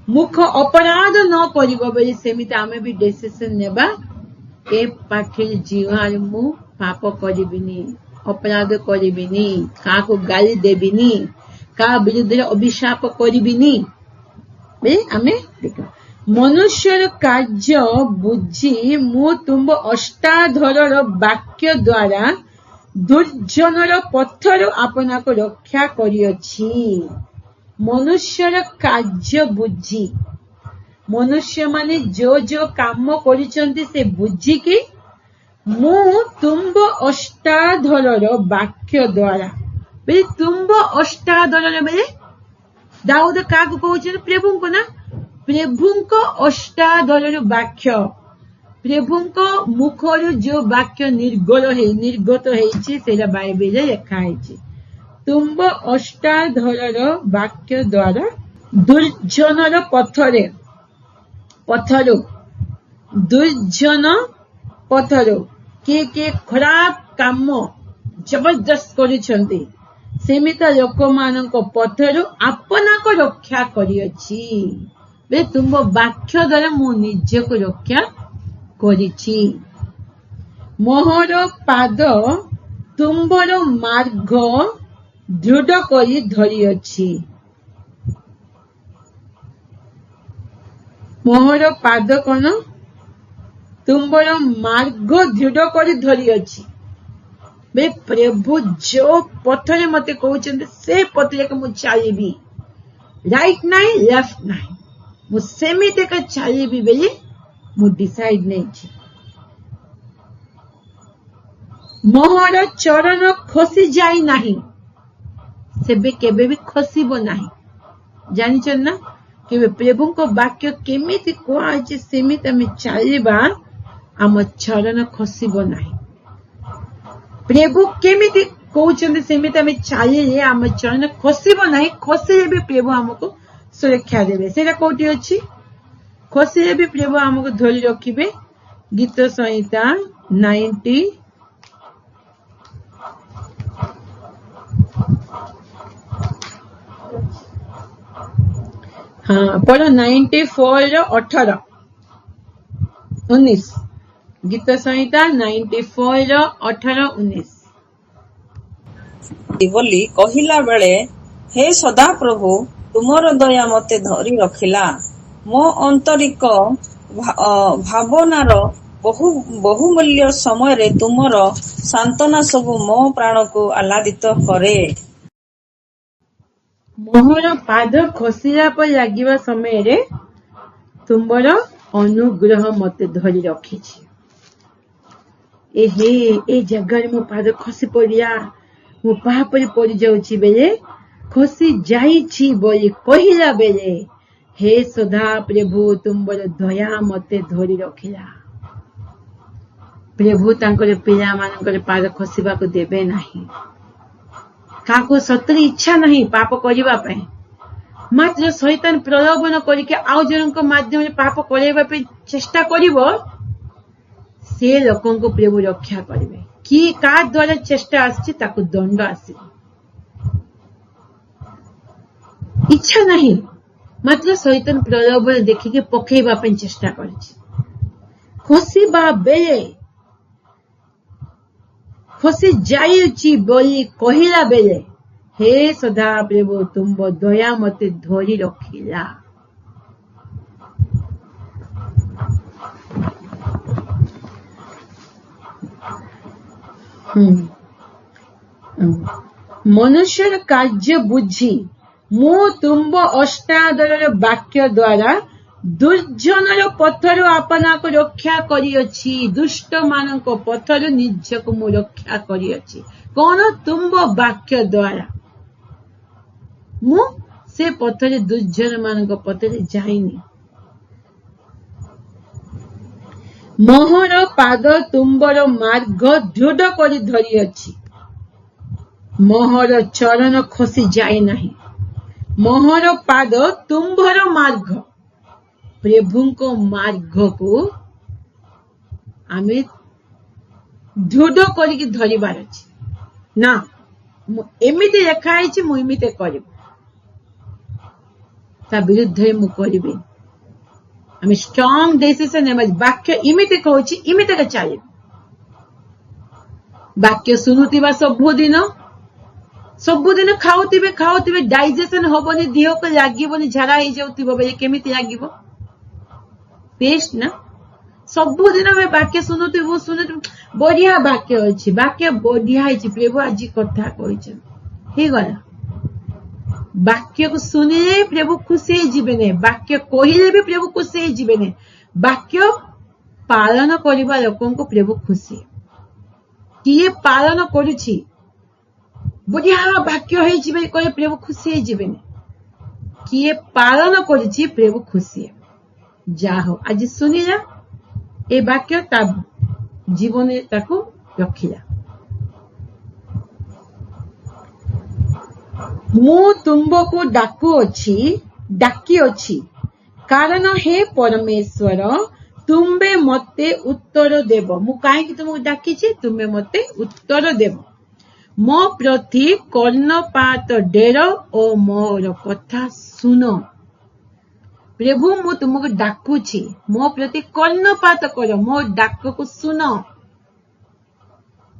मुख अपराध न करिबो बेली सेमिति हमें भी डिसीजन नेबा ए पाखे जीवार मु पाप करिबिनी अपराध करिबिनी का को गाली देबिनी का विरुद्ध अभिशाप करिबिनी बे हमें देखो मनुष्यर कार्य बुझी मु तुम अष्टाधर वाक्य द्वारा दुर्जनर पथर अपना को रक्षा करियछि मनुष्यर कार्य बुझी मनुष्य माने जो काम करिसंती से बुझी कि मु तुंब अष्टाधर वाक्य द्वारा बे तुंब अष्टाधर बेले दाऊद का को कहउछ प्रभु को ना प्रभु को अष्टाधर वाक्य प्रभु को मुखर जो वाक्य निर्गत है सेरा बाइबल रे लिखा है ତୁମ୍ବ ଅଷ୍ଟାଧରର ବାକ୍ୟ ଦ୍ୱାରା ଦୁର୍ଜନର ପଥରୁ କିଏ କିଏ ଖରାପ କାମ ଜବରଦସ୍ତ କରୁଛନ୍ତି ସେମିତି ଲୋକମାନଙ୍କ ପଥରୁ ଆପଣାକୁ ରକ୍ଷା କରିଅଛି। ତୁମ୍ବ ବାକ୍ୟ ଦ୍ୱାରା ମୁଁ ନିଜକୁ ରକ୍ଷା କରିଛି। ମୋହର ପାଦ ତୁମ୍ଭର ମାର୍ଗ ଦୃଢ଼ କରି ଧରିଅଛି। ମୋହର ପାଦ କଣ? ତୁମ୍ଭର ମାର୍ଗ ଦୃଢ଼ କରି ଧରିଅଛି। ପ୍ରଭୁ ଯୋଉ ପଥରେ ମତେ କହୁଛନ୍ତି ସେ ପଥରେ ମୁଁ ଚାଲିବି, ରାଇଟ୍ ନାହିଁ ଲେଫ୍ଟ ନାହିଁ, ମୁଁ ସେମିତିକା ଚାଲିବି ବୋଲି ମୁଁ ଡିସାଇଡ୍ ନେଇଛି। ମୋହର ଚରଣ ଖସି ଯାଇ ନାହିଁ, ସେବେ କେବେ ବି ଖସିବ ନାହିଁ। ଜାଣିଛ ନା କେବେ ପ୍ରଭୁଙ୍କ ବାକ୍ୟ କେମିତି କୁହାଯାଇଛି ସେମିତି ଆମେ ଚାଲିବା, ଆମ ଚରଣ ଖସିବ ନାହିଁ। ପ୍ରଭୁ କେମିତି କହୁଛନ୍ତି ସେମିତି ଆମେ ଚାଲିଲେ ଆମ ଚରଣ ଖସିବ ନାହିଁ। ଖସିଲେ ବି ପ୍ରଭୁ ଆମକୁ ସୁରକ୍ଷା ଦେବେ। ସେଇଟା କୋଉଠି ଅଛି? ଖସିଲେ ବି ପ୍ରଭୁ ଆମକୁ ଧରି ରଖିବେ। ଗୀତ ସଂହିତା 90 ପଢ 94:18 19 ଗୀତ ସଂହିତା 94:18-19 ବୋଲି କହିଲା ବେଳେ, ହେ ସଦାପ୍ରଭୁ, ତୁମର ଦୟା ମତେ ଧରି ରଖିଲା। ମୋ ଆନ୍ତରିକ ଭାବନାର ବହୁମୂଲ୍ୟ ସମୟରେ ତୁମର ସାନ୍ତ୍ୱନା ସବୁ ମୋ ପ୍ରାଣକୁ ଆହ୍ଲାଦିତ କରେ। ମୋହର ପାଦ ଖସିଲା ପରି ଲାଗିବା ସମୟରେ ତୁମର ଅନୁଗ୍ରହ ମତେ ଧରି ରଖିଛି। ଏ ଜାଗାରେ ମୋ ପାଦ ଖସି ପଡିଲା, ମୁଁ ପାହାପରେ ପଡିଯାଉଛି ବେଳେ, ଖସି ଯାଇଛି ବୋଲି କହିଲା ବେଳେ, ହେ ସଦା ପ୍ରଭୁ ତୁମର ଦୟା ମତେ ଧରି ରଖିଲା। ପ୍ରଭୁ ତାଙ୍କର ପିଲାମାନଙ୍କର ପାଦ ଖସିବାକୁ ଦେବେ ନାହିଁ। କାହାକୁ ସତରେ ଇଚ୍ଛା ନାହିଁ ପାପ କରିବା ପାଇଁ, ମାତ୍ର ଶୈତାନ ପ୍ରଲୋଭନ କରିକି ଆଉ ଜଣଙ୍କ ମାଧ୍ୟମରେ ପାପ କରାଇବା ପାଇଁ ଚେଷ୍ଟା କରିବ, ସେ ଲୋକଙ୍କୁ ପ୍ରଭୁ ରକ୍ଷା କରିବେ। କି କାହା ଦ୍ୱାରା ଚେଷ୍ଟା ଆସିଛି ତାକୁ ଦଣ୍ଡ ଆସିବ। ଇଚ୍ଛା ନାହିଁ, ମାତ୍ର ଶୈତାନ ପ୍ରଲୋଭନ ଦେଖିକି ପକେଇବା ପାଇଁ ଚେଷ୍ଟା କରିଛି। ଖସିବା ବେଳେ, ଖସି ଯାଇଛି ବୋଲି କହିଲା ବେଳେ, ହେ ସଦା ପ୍ରଭୁ ତୁମ୍ଭ ଦୟା ମତେ ଧରି ରଖିଲା। ମନୁଷ୍ୟର କାର୍ଯ୍ୟ ବୁଝି ମୁଁ ତୁମ୍ଭ ଅଷ୍ଟାଦରର ବାକ୍ୟ ଦ୍ୱାରା ଦୁର୍ଜନର ପଥରୁ ଆପଣାକୁ ରକ୍ଷା କରିଅଛି। ଦୁଷ୍ଟ ମାନଙ୍କ ପଥରୁ ନିଜକୁ ମୁଁ ରକ୍ଷା କରିଅଛି। କଣ? ତୁମ୍ଭ ବାକ୍ୟ ଦ୍ୱାରା ମୁଁ ସେ ପଥରେ, ଦୁର୍ଜନ ମାନଙ୍କ ପଥରେ ଯାଇନି। ମୋହର ପାଦ ତୁମ୍ଭର ମାର୍ଗ ଦୃଢ଼ କରି ଧରିଅଛି। ମୋହର ଚରଣ ଖସି ଯାଇ ନାହିଁ। ମୋହର ପାଦ ତୁମ୍ଭର ମାର୍ଗ, ପ୍ରଭୁଙ୍କ ମାର୍ଗକୁ ଆମେ ଦୃଢ଼ କରିକି ଧରିବାର ଅଛି। ନା ମୁଁ ଏମିତି ଲେଖା ହେଇଛି, ମୁଁ ଏମିତି କରିବି, ତା ବିରୁଦ୍ଧରେ ମୁଁ କରିବି। ଆମେ ଷ୍ଟ୍ରଙ୍ଗ ଡିସିସନ ନେବା। ବାକ୍ୟ ଏମିତି କହୁଛି, ଏମିତିକା ଚାଲିବ। ବାକ୍ୟ ଶୁଣୁଥିବା ସବୁଦିନ ଖାଉଥିବେ, ଡାଇଜେସନ ହବନି, ଦେହକୁ ଲାଗିବନି, ଝାଡା ହେଇଯାଉଥିବ ବେଳେ କେମିତି ଲାଗିବ? ଟେଷ୍ଟ ନା। ସବୁଦିନ ଆମେ ବାକ୍ୟ ଶୁଣୁଥିବୁ, ବଢିଆ ବାକ୍ୟ ଅଛି, ବାକ୍ୟ ବଢିଆ ହେଇଛି, ପ୍ରଭୁ ଆଜି କଥା କହିଛନ୍ତି, ହେଇଗଲା। ବାକ୍ୟକୁ ଶୁଣିଲେ ପ୍ରଭୁ ଖୁସି ହେଇଯିବେନି, ବାକ୍ୟ କହିଲେ ବି ପ୍ରଭୁ ଖୁସି ହେଇଯିବେନି। ବାକ୍ୟ ପାଳନ କରିବା ଲୋକଙ୍କୁ ପ୍ରଭୁ ଖୁସି। କିଏ ପାଳନ କରୁଛି, ବଢିଆ ବାକ୍ୟ ହେଇଛି ବୋଲି କହେ ପ୍ରଭୁ ଖୁସି ହେଇଯିବେନି। କିଏ ପାଳନ କରୁଛି ପ୍ରଭୁ ଖୁସି। ଯାହା ହଉ ଆଜି ଶୁଣିଲା ଏ ବାକ୍ୟ, ତା ଜୀବନରେ ତାକୁ ରଖିଲା। ମୁଁ ତୁମ୍ଭକୁ ଡାକିଅଛି କାରଣ ହେ ପରମେଶ୍ୱର ତୁମ୍ଭେ ମତେ ଉତ୍ତର ଦେବ। ମୁଁ କାହିଁକି ତୁମକୁ ଡାକିଛି? ତୁମେ ମତେ ଉତ୍ତର ଦେବ। ମୋ ପ୍ରତି କର୍ଣ୍ଣପାତ ଡେର ଓ ମୋର କଥା ଶୁଣ। ପ୍ରଭୁ ମୁଁ ତୁମକୁ ଡାକୁଛି, ମୋ ପ୍ରତି କର୍ଣ୍ଣପାତ କର, ମୋ ଡାକକୁ ଶୁଣ।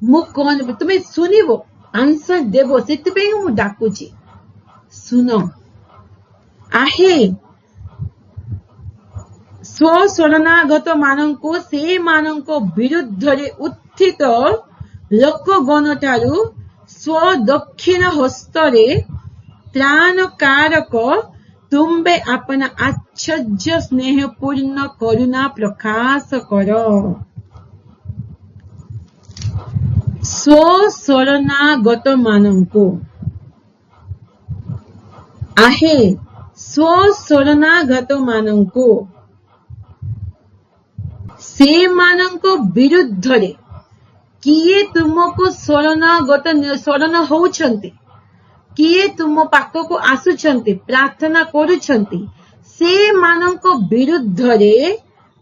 ମୁଁ କଣ ତୁମେ ଶୁଣିବ, ଆନ୍ସର ଦେବ, ସେଥିପାଇଁ ମୁଁ ଡାକୁଛି, ଶୁଣ। ଆହେ ସ୍ୱଶରଣାଗତ ମାନଙ୍କୁ ସେମାନଙ୍କ ବିରୁଦ୍ଧରେ ଉତ୍ଥିତ ଲୋକଗଣଠାରୁ ସ୍ୱଦକ୍ଷିଣ ହସ୍ତରେ ତ୍ରାଣକାରକ ତୁମ୍ଭେ ଆପଣା ଆଶ୍ଚର୍ଯ୍ୟ ସ୍ନେହପୂର୍ଣ୍ଣ କରୁଣା ପ୍ରକାଶ କର। ସ୍ୱଶରଣାଗତ ମାନଙ୍କୁ, ଆହେ ସ୍ୱଶରଣାଗତ ମାନଙ୍କୁ ସେମାନଙ୍କ ବିରୁଦ୍ଧରେ, କିଏ ତୁମକୁ ଶରଣ ହଉଛନ୍ତି, କିଏ ତୁମ ପାଖକୁ ଆସୁଛନ୍ତି, ପ୍ରାର୍ଥନା କରୁଛନ୍ତି, ସେମାନଙ୍କ ବିରୁଦ୍ଧରେ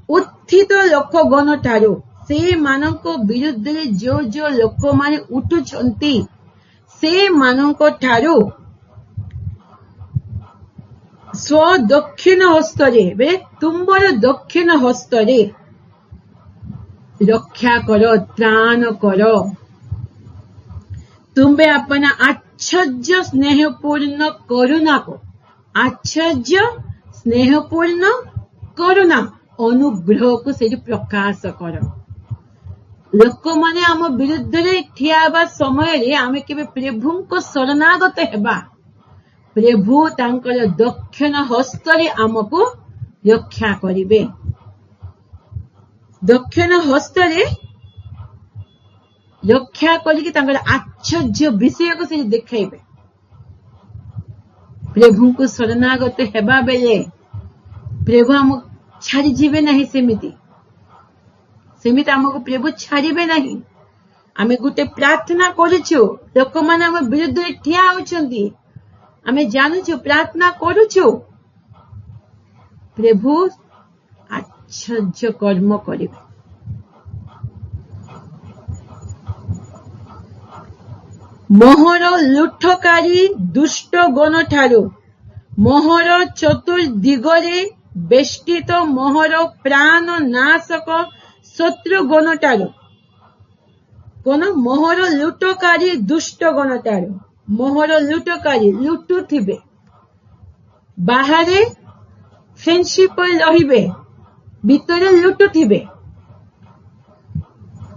ଉତ୍ଥିତ ଲୋକଗଣ ଠାରୁ, ସେମାନଙ୍କ ବିରୁଦ୍ଧରେ ଯୋଉ ଲୋକମାନେ ଉଠୁଛନ୍ତି ସେମାନଙ୍କ ଠାରୁ ସ୍ୱଦକ୍ଷିଣ ହସ୍ତରେ, ତୁମ୍ଭର ଦକ୍ଷିଣ ହସ୍ତରେ ରକ୍ଷା କର, ତ୍ରାଣ କର। ତୁମ୍ଭେ ଆପଣା ଆଶ୍ଚର୍ଯ୍ୟ ସ୍ନେହପୂର୍ଣ୍ଣ କରୁଣାକୁ, ଆଶ୍ଚର୍ଯ୍ୟ ସ୍ନେହପୂର୍ଣ୍ଣ କରୁଣା ଅନୁଗ୍ରହକୁ ସେଠି ପ୍ରକାଶ କର। ଲୋକମାନେ ଆମ ବିରୁଦ୍ଧରେ ଠିଆ ହେବା ସମୟରେ ଆମେ କେବେ ପ୍ରଭୁଙ୍କ ଶରଣାଗତ ହେବା, ପ୍ରଭୁ ତାଙ୍କର ଦକ୍ଷିଣ ହସ୍ତରେ ଆମକୁ ରକ୍ଷା କରିବେ। ଦକ୍ଷିଣ ହସ୍ତରେ ରକ୍ଷା କରିକି ତାଙ୍କର ଆଶ୍ଚର୍ଯ୍ୟ ବିଷୟକୁ ସେ ଦେଖାଇବେ। ପ୍ରଭୁଙ୍କୁ ଶରଣାଗତ ହେବା ବେଳେ ପ୍ରଭୁ ଆମକୁ ଛାଡ଼ିଯିବେ ନାହିଁ, ସେମିତି ଆମକୁ ପ୍ରଭୁ ଛାଡ଼ିବେ ନାହିଁ। ଆମେ ଗୋଟେ ପ୍ରାର୍ଥନା କରୁଛୁ, ଲୋକମାନେ ଆମ ବିରୁଦ୍ଧରେ ଠିଆ ହେଉଛନ୍ତି, ଆମେ ଜାଣୁଛୁ, ପ୍ରାର୍ଥନା କରୁଛୁ, ପ୍ରଭୁ ଆଶ୍ଚର୍ଯ୍ୟ କର୍ମ କରିବେ। ମୋହର ଲୁଠକାରୀ ଦୁଷ୍ଟ ଗଣ ଠାରୁ, ମୋହର ଚତୁର୍ଦିଗରେ ବେଷ୍ଟିତ ମୋହର ପ୍ରାଣ ନାଶକ ଶତ୍ରୁ ଗଣ ଠାରୁ, କଣ? ମୋହର ଲୁଟକାରୀ ଦୁଷ୍ଟ ଗଣ ଠାରୁ। ମୋହର ଲୁଟକାରୀ ଲୁଟୁଥିବେ, ବାହାରେ ଫ୍ରେଣ୍ଡସିପ ରହିବେ, ଭିତରେ ଲୁଟୁଥିବେ,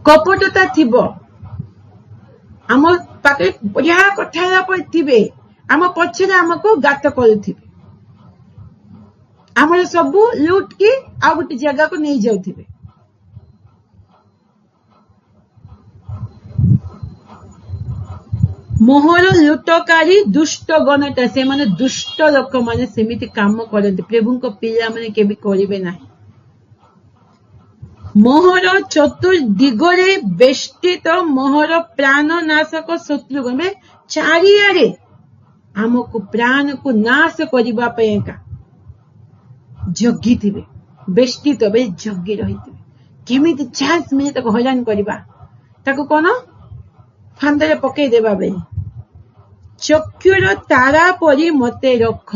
କପଟତା ଥିବ, ଆମ ପାଖରେ ବଢିଆ କଥା ଥିବେ, ଆମ ପଛରେ ଆମକୁ ଗାତ କରୁଥିବେ, ଆମର ସବୁ ଲୁଟ କି ଆଉ ଗୋଟେ ଜାଗାକୁ ନେଇ ଯାଉଥିବେ। ମୋହର ଲୁଟକାରୀ ଦୁଷ୍ଟ ଗଣଟା, ସେମାନେ ଦୁଷ୍ଟ ଲୋକମାନେ ସେମିତି କାମ କରନ୍ତି, ପ୍ରଭୁଙ୍କ ପିଲାମାନେ କେବେ କରିବେ ନାହିଁ। ମୋହର ଚତୁର୍ଦିଗରେ ବେଷ୍ଟିତ ମୋହର ପ୍ରାଣ ନାଶକ ଶତ୍ରୁଗଣ, ଚାରିଆଡେ ଆମକୁ ପ୍ରାଣକୁ ନାଶ କରିବା ପାଇଁକା ଜଗିଥିବେ, ବେଷ୍ଟିତ ଜଗି ରହିଥିବେ। କେମିତି ଚାନ୍ସ ମିଳେ ତାକୁ ହଇରାଣ କରିବା, ତାକୁ କଣ ଫାନ୍ଦରେ ପକେଇ ଦେବା ବେଳେ। ଚକ୍ଷୁର ତାରା ପରି ମତେ ରଖ,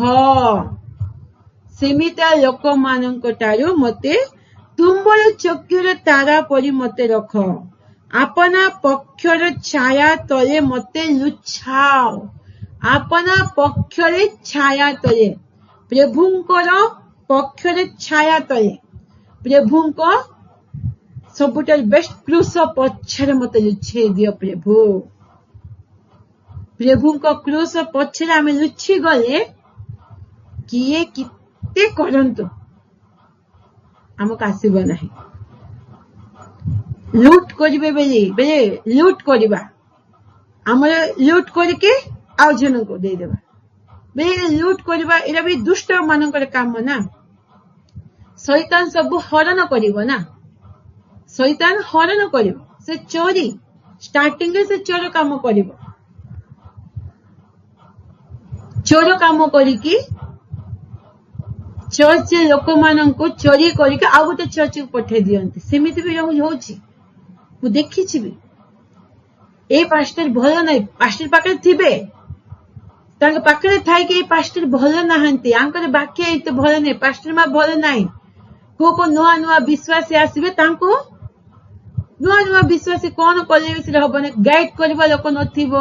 ସେମିତିଆ ଲୋକମାନଙ୍କ ଠାରୁ ମତେ, ତୁମ୍ଭର ଚକ୍ଷୁର ତାରା ପରି ମତେ ରଖ, ଆପଣା ପକ୍ଷର ଛାୟା ତଳେ ମତେ ଲୁଚାଅ। ଆପଣା ପକ୍ଷରେ ଛାୟା ତଳେ, ପ୍ରଭୁଙ୍କର ପକ୍ଷରେ ଛାୟା ତଳେ, ପ୍ରଭୁଙ୍କ ସବୁଠାରୁ ବେଷ୍ଟ କ୍ରୁଶ ପଛରେ ମତେ ଲୁଚେଇ ଦିଅ ପ୍ରଭୁ। ପ୍ରଭୁଙ୍କ କ୍ରୁଶ ପଛରେ ଆମେ ଲୁଚି ଗଲେ କିଏ କେତେ କରନ୍ତୁ ଆମକୁ ଆସିବ ନାହିଁ। ଲୁଟ କରିବେ ବେଳେ ଲୁଟ କରିବା, ଆମର ଲୁଟ କରିକି ଆଉ ଜଣଙ୍କୁ ଦେଇଦେବା, ବେଳେ ଲୁଟ କରିବା, ଏଇଟା ବି ଦୁଷ୍ଟ ମାନଙ୍କର କାମ ନା। ଶୈତାନ ସବୁ ହରଣ କରିବ ନା, ଶୈତାନ ହରଣ କରିବ, ସେ ଚୋରି ଷ୍ଟାର୍ଟିଂରେ ସେ ଚୋର କାମ କରିବ। ଚୋର କାମ କରିକି ଚର୍ଚ୍ଚ ଲୋକମାନଙ୍କୁ ଚୋରି କରିକି ଆଉ ଗୋଟେ ଚର୍ଚ୍ଚକୁ ପଠେଇ ଦିଅନ୍ତି। ସେମିତି ବି ହଉଛି, ମୁଁ ଦେଖିଛି ବି। ଏଇ ପାଷ୍ଟର ଭଲ ନାହିଁ, ପାଷ୍ଟର ପାଖରେ ଥିବେ, ତାଙ୍କ ପାଖରେ ଥାଇକି ଏଇ ପାଷ୍ଟର ଭଲ ନାହାନ୍ତି, ଆଙ୍କର ବାକ୍ୟ ଏତେ ଭଲ ନାହିଁ, ପାଷ୍ଟର ମା ଭଲ ନାହିଁ। କୋଉ ନୂଆ ନୂଆ ବିଶ୍ୱାସୀ ଆସିବେ, ତାଙ୍କୁ ନୂଆ ନୂଆ ବିଶ୍ୱାସୀ କଣ କଲେ ବି ସେଟା ହବନି, ଗାଇଡ କରିବା ଲୋକ ନଥିବ,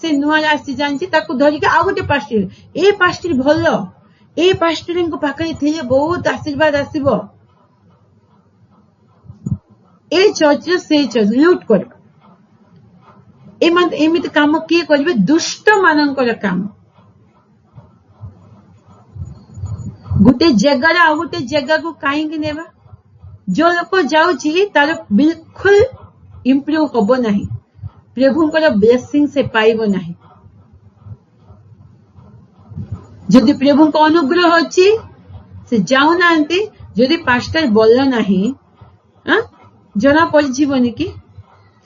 ସେ ନୂଆ ଆସି ଜାଣିଛି, ତାକୁ ଧରିକି ଆଉ ଗୋଟେ ପାଷ୍ଟର, ଏଇ ପାଷ୍ଟର ଭଲ, ଏଇ ପାଷ୍ଟରଙ୍କ ପାଖରେ ଥିଲେ ବହୁତ ଆଶୀର୍ବାଦ ଆସିବ। ଏଇ ଚର୍ଚ୍ଚ ସେଇ ଚର୍ଚ୍ଚ ଲୁଟ କରିବ। ଏମିତି କାମ କିଏ କରିବେ? ଦୁଷ୍ଟ ମାନଙ୍କର କାମ। ଗୋଟେ ଜାଗାରେ ଆଉ ଗୋଟେ ଜାଗାକୁ କାହିଁକି ନେବା? ଯୋଉ ଲୋକ ଯାଉଛି ତାର ବିଲକୁଲ ଇମ୍ପ୍ରୁଭ ହବ ନାହିଁ, ପ୍ରଭୁଙ୍କର ବ୍ଲେସିଂ ସେ ପାଇବ ନାହିଁ। ଯଦି ପ୍ରଭୁଙ୍କ ଅନୁଗ୍ରହ ଅଛି ସେ ଯାଉନାହାନ୍ତି, ଯଦି ପାଷ୍ଟର ଭଲ ନାହିଁ, ଜଣା ପଡିଯିବନି କି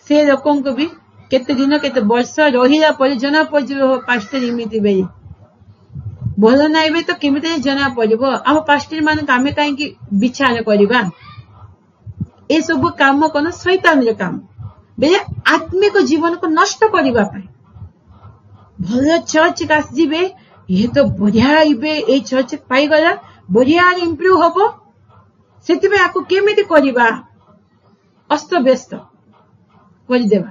ସେ ଲୋକଙ୍କୁ ବି କେତେ ଦିନ କେତେ ବର୍ଷ ରହିଲା ପରେ ଜଣା ପଡିଯିବ ପାଷ୍ଟର ଏମିତି ବେଲି। ଭଲ ନାହିଁ ବି ତ କେମିତି ଜଣା ପଡିବ? ଆମ ପାଷ୍ଟର ମାନଙ୍କୁ ଆମେ କାହିଁକି ବିଚାର କରିବା? ଏସବୁ କାମ କଣ? ଶୈତାନର କାମ, ବେଲେ ଆତ୍ମିକ ଜୀବନକୁ ନଷ୍ଟ କରିବା ପାଇଁ। ଭଲ ଚର୍ଚ୍ଚ ଆସିଯିବେ, ଇଏ ତ ବଢିଆ, ଏବେ ଏଇ ଚର୍ଚ୍ଚ ପାଇଗଲା, ବଢିଆ ଇମ୍ପ୍ରୁଭ ହବ, ସେଥିପାଇଁ ଆକୁ କେମିତି କରିବା? ଅସ୍ତବ୍ୟସ୍ତ କରିଦେବା।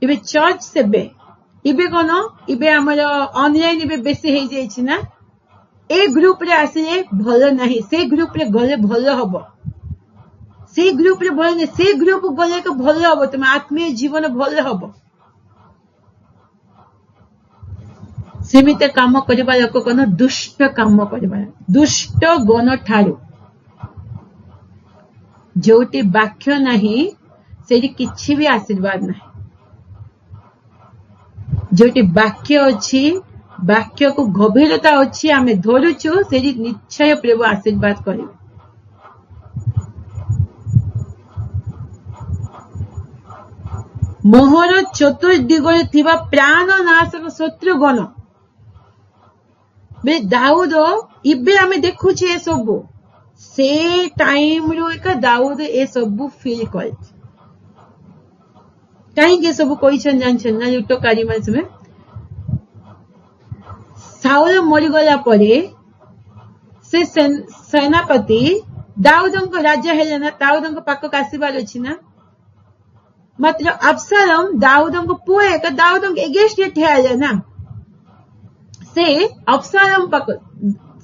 ଏବେ ଚର୍ଚ୍ଚ ସେବେ ଏବେ କଣ, ଏବେ ଆମର ଅନଲାଇନ ଏବେ ବେଶୀ ହେଇଯାଇଛି ନା, ଏ ଗ୍ରୁପରେ ଆସିଲେ ଭଲ ନାହିଁ, ସେ ଗ୍ରୁପରେ ଗଲେ ଭଲ ହବ, ସେଇ ଗ୍ରୁପରେ ଭଲ ନାହିଁ, ସେ ଗ୍ରୁପ ଗଲେ ଭଲ ହବ, ତମ ଆତ୍ମୀୟ ଜୀବନ ଭଲ ହବ। ସେମିତି କାମ କରିବା ଲୋକ କଣ? ଦୁଷ୍ଟ କାମ କରିବା। ଦୁଷ୍ଟ ଗଣ ଠାରୁ ଯୋଉଠି ବାକ୍ୟ ନାହିଁ ସେଇଠି କିଛି ବି ଆଶୀର୍ବାଦ ନାହିଁ। ଯୋଉଠି ବାକ୍ୟ ଅଛି, ବାକ୍ୟକୁ ଗଭୀରତା ଅଛି, ଆମେ ଧରୁଛୁ, ସେଇଠି ନିଶ୍ଚୟ ପ୍ରଭୁ ଆଶୀର୍ବାଦ କରିବେ। ମୋହର ଚତୁର୍ଦିଗରେ ଥିବା ପ୍ରାଣ ନାଶକ ଶତ୍ରୁଗଣ। ଦାଉଦ ଏବେ ଆମେ ଦେଖୁଛେ ଏସବୁ, ସେ ଟାଇମରୁ ଏକା ଦାଉଦ ଏସବୁ ଫିଲ୍ କରିଛି। କାହିଁକି ଏସବୁ କହିଛନ୍ତି ଜାଣିଛନ୍ତି ନା? ଲୁଟକାରୀ ମାନେ ସାଉଲ ମରିଗଲା ପରେ ସେ ସେନାପତି ଦାଉଦଙ୍କ ରାଜା ହେଲେ ନା, ଦାଉଦଙ୍କ ପାଖକୁ ଆସିବାର ଅଛି ନା। ମାତ୍ର ଆବସାଲମ ଦାଉଦଙ୍କ ପୁଅ ଏକ ଦାଉଦଙ୍କ ଏଗେନ୍ଷ୍ଟରେ ଠିଆ ହେଲେ ନା। ସେ ଆବସାଲମ ପାଖ,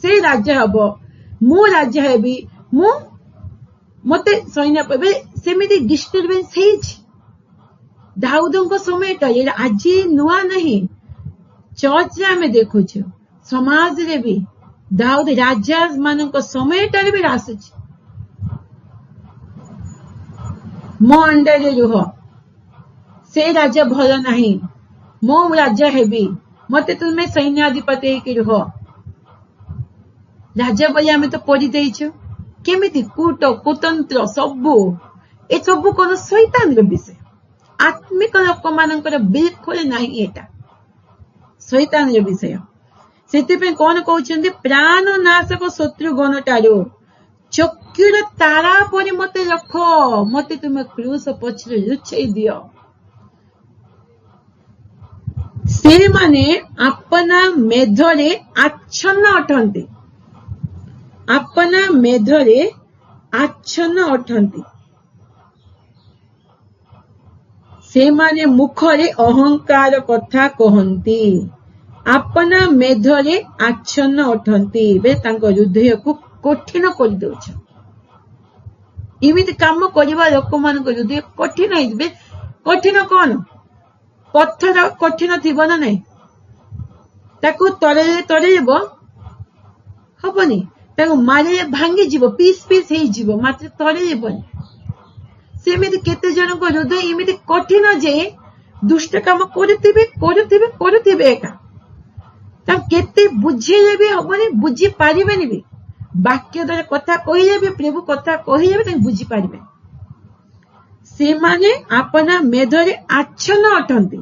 ସେ ରାଜା ହବ, ମୁଁ ରାଜା ହେବି, ମତେ ସୈନ୍ୟ ପାଇବେ, ସେମିତି ଡିଷ୍ଟରବେନ୍ସ ହେଇଛି ଦାଉଦଙ୍କ ସମୟଟାରେ। ଆଜି ନୂଆ ନାହିଁ, ଚର୍ଚ୍ଚରେ ଆମେ ଦେଖୁଛୁ, ସମାଜରେ ବି ଦାଉଦ ରାଜା ମାନଙ୍କ ସମୟଟାରେ ବି ଆସୁଛି। ମୋ ଅଣ୍ଡରରେ ରୁହ, ସେ ରାଜା ଭଲ ନାହିଁ, ମୁଁ ରାଜା ହେବି, ମତେ ତୁମେ ସୈନ୍ୟାଧିପତି ହେଇକି ରୁହ। ରାଜା ବୋଲି ଆମେ ତ ପଢିଦେଇଛୁ, କେମିତି କୁତନ୍ତ୍ର ସବୁ, ଏସବୁ କଣ? ଶୈତାନର ବିଷୟ। ଆତ୍ମିକ ଲୋକମାନଙ୍କର ବିଲକୁଲ ନାହିଁ, ଏଟା ଶୈତାନର ବିଷୟ। ସେଥିପାଇଁ କଣ କହୁଛନ୍ତି? ପ୍ରାଣ ନାଶକ ଶତ୍ରୁଗଣ ଠାରୁ ଚକ୍ଷୁର ତାରା ପରି ମତେ ରଖ, ମତେ ତୁମେ କ୍ରୁଶ ପଛରେ ଲୁଚେଇ ଦିଅ। ସେମାନେ ଆପନା ମେଧରେ ଆଚ୍ଛନ୍ନ ଅଟନ୍ତି, ଆପନା ମେଧରେ ଆଚ୍ଛନ୍ନ ଅଟନ୍ତି। ସେମାନେ ମୁଖରେ ଅହଙ୍କାର କଥା କହନ୍ତି, ଆପନା ମେଧରେ ଆଚ୍ଛନ୍ନ ଅଟନ୍ତି, ତାଙ୍କ ହୃଦୟକୁ କଠିନ କରିଦଉଛନ୍ତି। ଏମିତି କାମ କରିବା ଲୋକମାନଙ୍କ ହୃଦୟ କଠିନ ହେଇଯିବେ। କଠିନ କଣ? ପଥର କଠିନ ଥିବ ନା ନାଇଁ, ତାକୁ ତରେଇବ ହବନି, ତାକୁ ମାରିଲେ ଭାଙ୍ଗିଯିବ, ପିସ୍ ପିସ୍ ହେଇଯିବ, ମାତ୍ର ତରେଇବନି। ସେମିତି କେତେ ଜଣଙ୍କ ହୃଦୟ ଏମିତି କଠିନ ଯେ ଦୁଷ୍ଟ କାମ କରୁଥିବେ ଏକା, ତାଙ୍କୁ କେତେ ବୁଝେଇଲେ ବି ହବନି, ବୁଝି ପାରିବେନି ବି। ବାକ୍ୟ ଦ୍ୱାରା କଥା କହିଲେ ବି, ପ୍ରଭୁ କଥା କହିଲେ ବି ତାଙ୍କୁ ବୁଝିପାରିବେ। ସେମାନେ ଆପନା ମେଧରେ ଆଚ୍ଛନ୍ନ ଅଟନ୍ତି,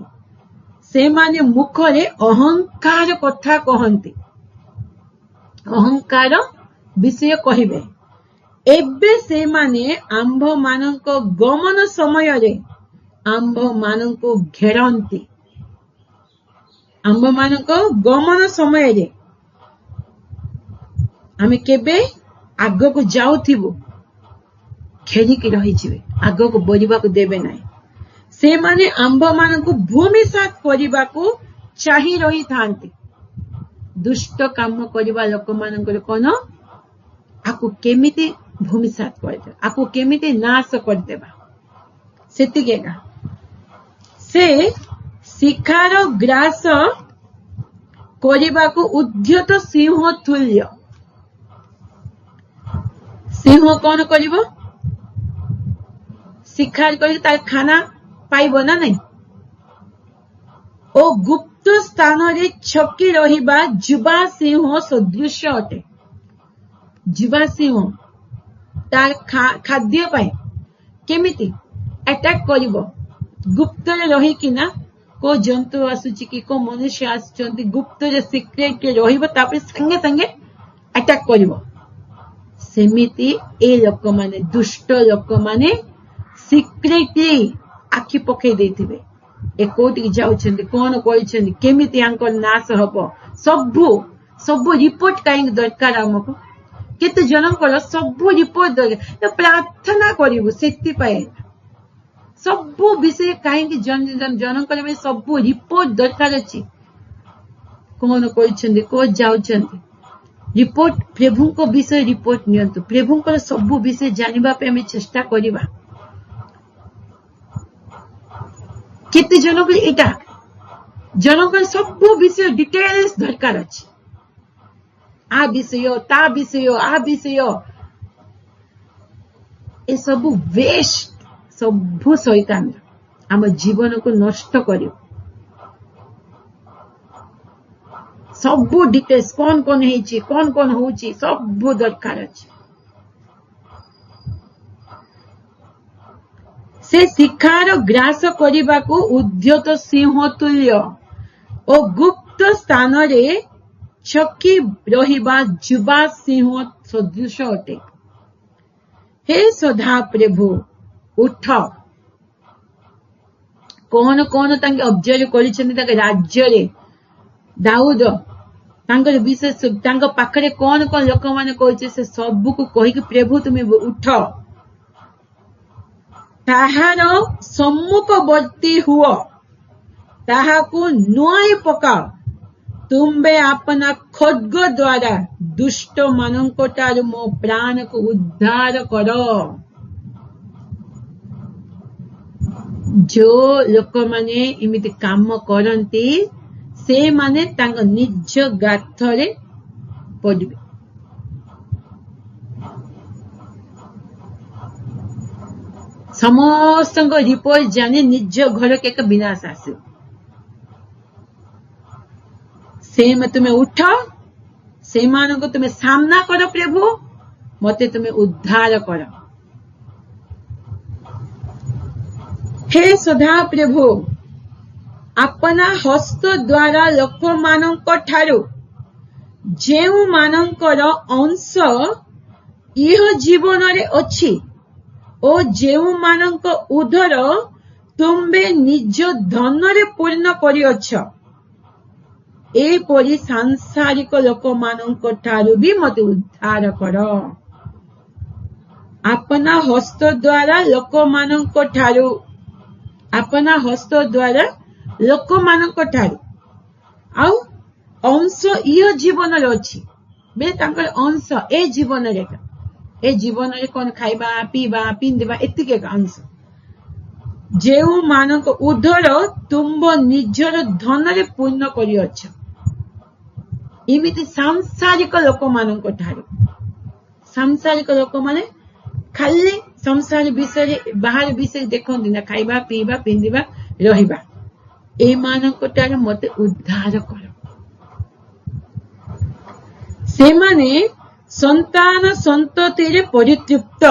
ସେମାନେ ମୁଖରେ ଅହଙ୍କାର କଥା କହନ୍ତି, ଅହଙ୍କାର ବିଷୟ କହିବେ। ଏବେ ସେମାନେ ଆମ୍ଭମାନଙ୍କ ଗମନ ସମୟରେ ଆମ୍ଭମାନଙ୍କୁ ଘେରନ୍ତି। ଆମ୍ଭମାନଙ୍କ ଗମନ ସମୟରେ ଆମେ କେବେ ଆଗକୁ ଯାଉଥିବୁ, ଘେରିକି ରହିଯିବେ, ଆଗକୁ ବଢିବାକୁ ଦେବେ ନାହିଁ। ସେମାନେ ଆମ୍ଭମାନଙ୍କୁ ଭୂମିସାତ କରିବାକୁ ଚାହିଁ ରହିଥାନ୍ତି। ଦୁଷ୍ଟ କାମ କରିବା ଲୋକମାନଙ୍କର କଣ? ଆକୁ କେମିତି ଭୂମିସାତ କରିଦେବା, ଆକୁ କେମିତି ନାଶ କରିଦେବା, ସେତିକି ଏକା। ସେ ଶିକାର ଗ୍ରାସ କରିବାକୁ ଉଦ୍ୟତ ସିଂହ ତୁଲ୍ୟ। ସିଂହ କଣ କରିବ? ଶିକାର କରିକି ତାର ଖାନା ପାଇବ ନା ନାହିଁ। ଓ ଗୁପ୍ତ ସ୍ଥାନରେ ଛକି ରହିବା ଯୁବା ସିଂହ ସଦୃଶ ଅଟେ। ଯୁବା ସିଂହ ତାର ଖାଦ୍ୟ ପାଇଁ କେମିତି ଆଟାକ କରିବ? ଗୁପ୍ତରେ ରହିକିନା, କୋ ଜନ୍ତୁ ଆସୁଛି କି କୋ ମନୁଷ୍ୟ ଆସୁଛନ୍ତି, ଗୁପ୍ତରେ ସିକ୍ରେଟରେ ରହିବ, ତାପରେ ସାଙ୍ଗେ ସାଙ୍ଗେ ଆଟାକ କରିବ। ସେମିତି ଏ ଲୋକମାନେ, ଦୁଷ୍ଟ ଲୋକମାନେ ସିକ୍ରେଟଲି ଆଖି ପକେଇ ଦେଇଥିବେ। ଏ କୋଉଠିକି ଯାଉଛନ୍ତି, କଣ କରିଛନ୍ତି, କେମିତି ଆଙ୍କର ନାଶ ହବ, ସବୁ ରିପୋର୍ଟ କାହିଁକି ଦରକାର ଆମକୁ? କେତେ ଜଣଙ୍କର ସବୁ ରିପୋର୍ଟ ଦରକାର। ପ୍ରାର୍ଥନା କରିବୁ ସେଥିପାଇଁ। ସବୁ ବିଷୟ କାହିଁକି ଜଣଙ୍କର ସବୁ ରିପୋର୍ଟ ଦରକାର ଅଛି। କଣ କରିଛନ୍ତି, କୋଉ ଯାଉଛନ୍ତି, ରିପୋର୍ଟ ପ୍ରଭୁଙ୍କ ବିଷୟ ରିପୋର୍ଟ ନିଅନ୍ତୁ। ପ୍ରଭୁଙ୍କର ସବୁ ବିଷୟ ଜାଣିବା ପାଇଁ ଆମେ ଚେଷ୍ଟା କରିବା। କେତେ ଜଣଙ୍କୁ ଏଇଟା ଜଣଙ୍କର ସବୁ ବିଷୟ ଡିଟେଲ୍ସ ଦରକାର ଅଛି। ଆ ବିଷୟ, ତା ବିଷୟ, ଆ ବିଷୟ, ଏସବୁ ୱେଷ୍ଟ, ସବୁ ଶୈତାନ ଆମ ଜୀବନକୁ ନଷ୍ଟ କରିବ। ସବୁ ଡିଟେଲ୍ସ, କଣ ହେଇଛି, କଣ ହଉଛି, ସବୁ ଦରକାର ଅଛି। ସେ ଶିକାର ଗ୍ରାସ କରିବାକୁ ଉଦ୍ୟତ ସିଂହ ତୁଲ୍ୟ ଓ ଗୁପ୍ତ ସ୍ଥାନରେ ଛକି ରହିବା ଯୁବା ସିଂହ ସଦୃଶ ଅଟେ। ହେ ସଦାପ୍ରଭୁ, ଉଠ। କଣ ତାଙ୍କେ ଅବଜର୍ଭ କରିଛନ୍ତି ତାଙ୍କ ରାଜ୍ୟରେ। ଦାଉଦ ତାଙ୍କର ବିଶେଷ, ତାଙ୍କ ପାଖରେ କଣ ଲୋକମାନେ କହୁଛି, ସେ ସବୁକୁ କହିକି, ପ୍ରଭୁ ତୁମେ ଉଠ, ତାହାର ସମ୍ମୁଖବର୍ତ୍ତୀ ହୁଅ, ତାହାକୁ ନୁଆଇ ପକାଅ। ତୁମ୍ଭେ ଆପନା ଖଡ୍ଗ ଦ୍ୱାରା ଦୁଷ୍ଟ ମାନଙ୍କ ଠାରୁ ମୋ ପ୍ରାଣକୁ ଉଦ୍ଧାର କର। ଯୋଉ ଲୋକମାନେ ଏମିତି କାମ କରନ୍ତି, ସେମାନେ ତାଙ୍କ ନିଜ ଗାଥରେ ପଡିବେ। ସମସ୍ତଙ୍କ ରିପୋର୍ଟ ଜାଣି ନିଜ ଘରକୁ ଏକ ବିନାଶ ଆସିବ। ତୁମେ ଉଠ, ସେମାନଙ୍କୁ ତୁମେ ସାମ୍ନା କର, ପ୍ରଭୁ ମତେ ତୁମେ ଉଦ୍ଧାର କର। ହେ ସଦାପ୍ରଭୁ, ଆପନା ହସ୍ତ ଦ୍ୱାରା ଲୋକମାନଙ୍କ ଠାରୁ ଯେଉଁମାନଙ୍କର ଅଂଶ ଇହ ଜୀବନରେ ଅଛି ଓ ଯେଉଁମାନଙ୍କ ଉଦର ତୁମ୍ଭେ ନିଜ ଧନରେ ପୂର୍ଣ୍ଣ କରିଅଛ, ଏପରି ସାଂସାରିକ ଲୋକମାନଙ୍କ ଠାରୁ ବି ମତେ ଉଦ୍ଧାର କର। ଆପନା ହସ୍ତ ଦ୍ୱାରା ଲୋକମାନଙ୍କ ଠାରୁ ଆଉ ଅଂଶ ଇହ ଜୀବନରେ ଅଛି। ତାଙ୍କର ଅଂଶ ଏ ଜୀବନରେ କଣ ଖାଇବା, ପିଇବା, ପିନ୍ଧିବା, ଏତିକି ଏକ ଅଂଶ। ଯେଉଁମାନଙ୍କ ଉଦର ତୁମ୍ଭ ନିଜର ଧନରେ ପୂର୍ଣ୍ଣ କରିଅଛ। ଏମିତି ସାଂସାରିକ ଲୋକମାନଙ୍କ ଠାରୁ। ସାଂସାରିକ ଲୋକମାନେ ଖାଲି ସଂସାର ବିଷୟରେ, ବାହାର ବିଷୟରେ ଦେଖନ୍ତି ନା, ଖାଇବା, ପିଇବା, ପିନ୍ଧିବା, ରହିବା। ଏମାନଙ୍କ ଠାରୁ ମତେ ଉଦ୍ଧାର କର। ସେମାନେ ସନ୍ତାନ ସନ୍ତତିରେ ପରିତୃପ୍ତ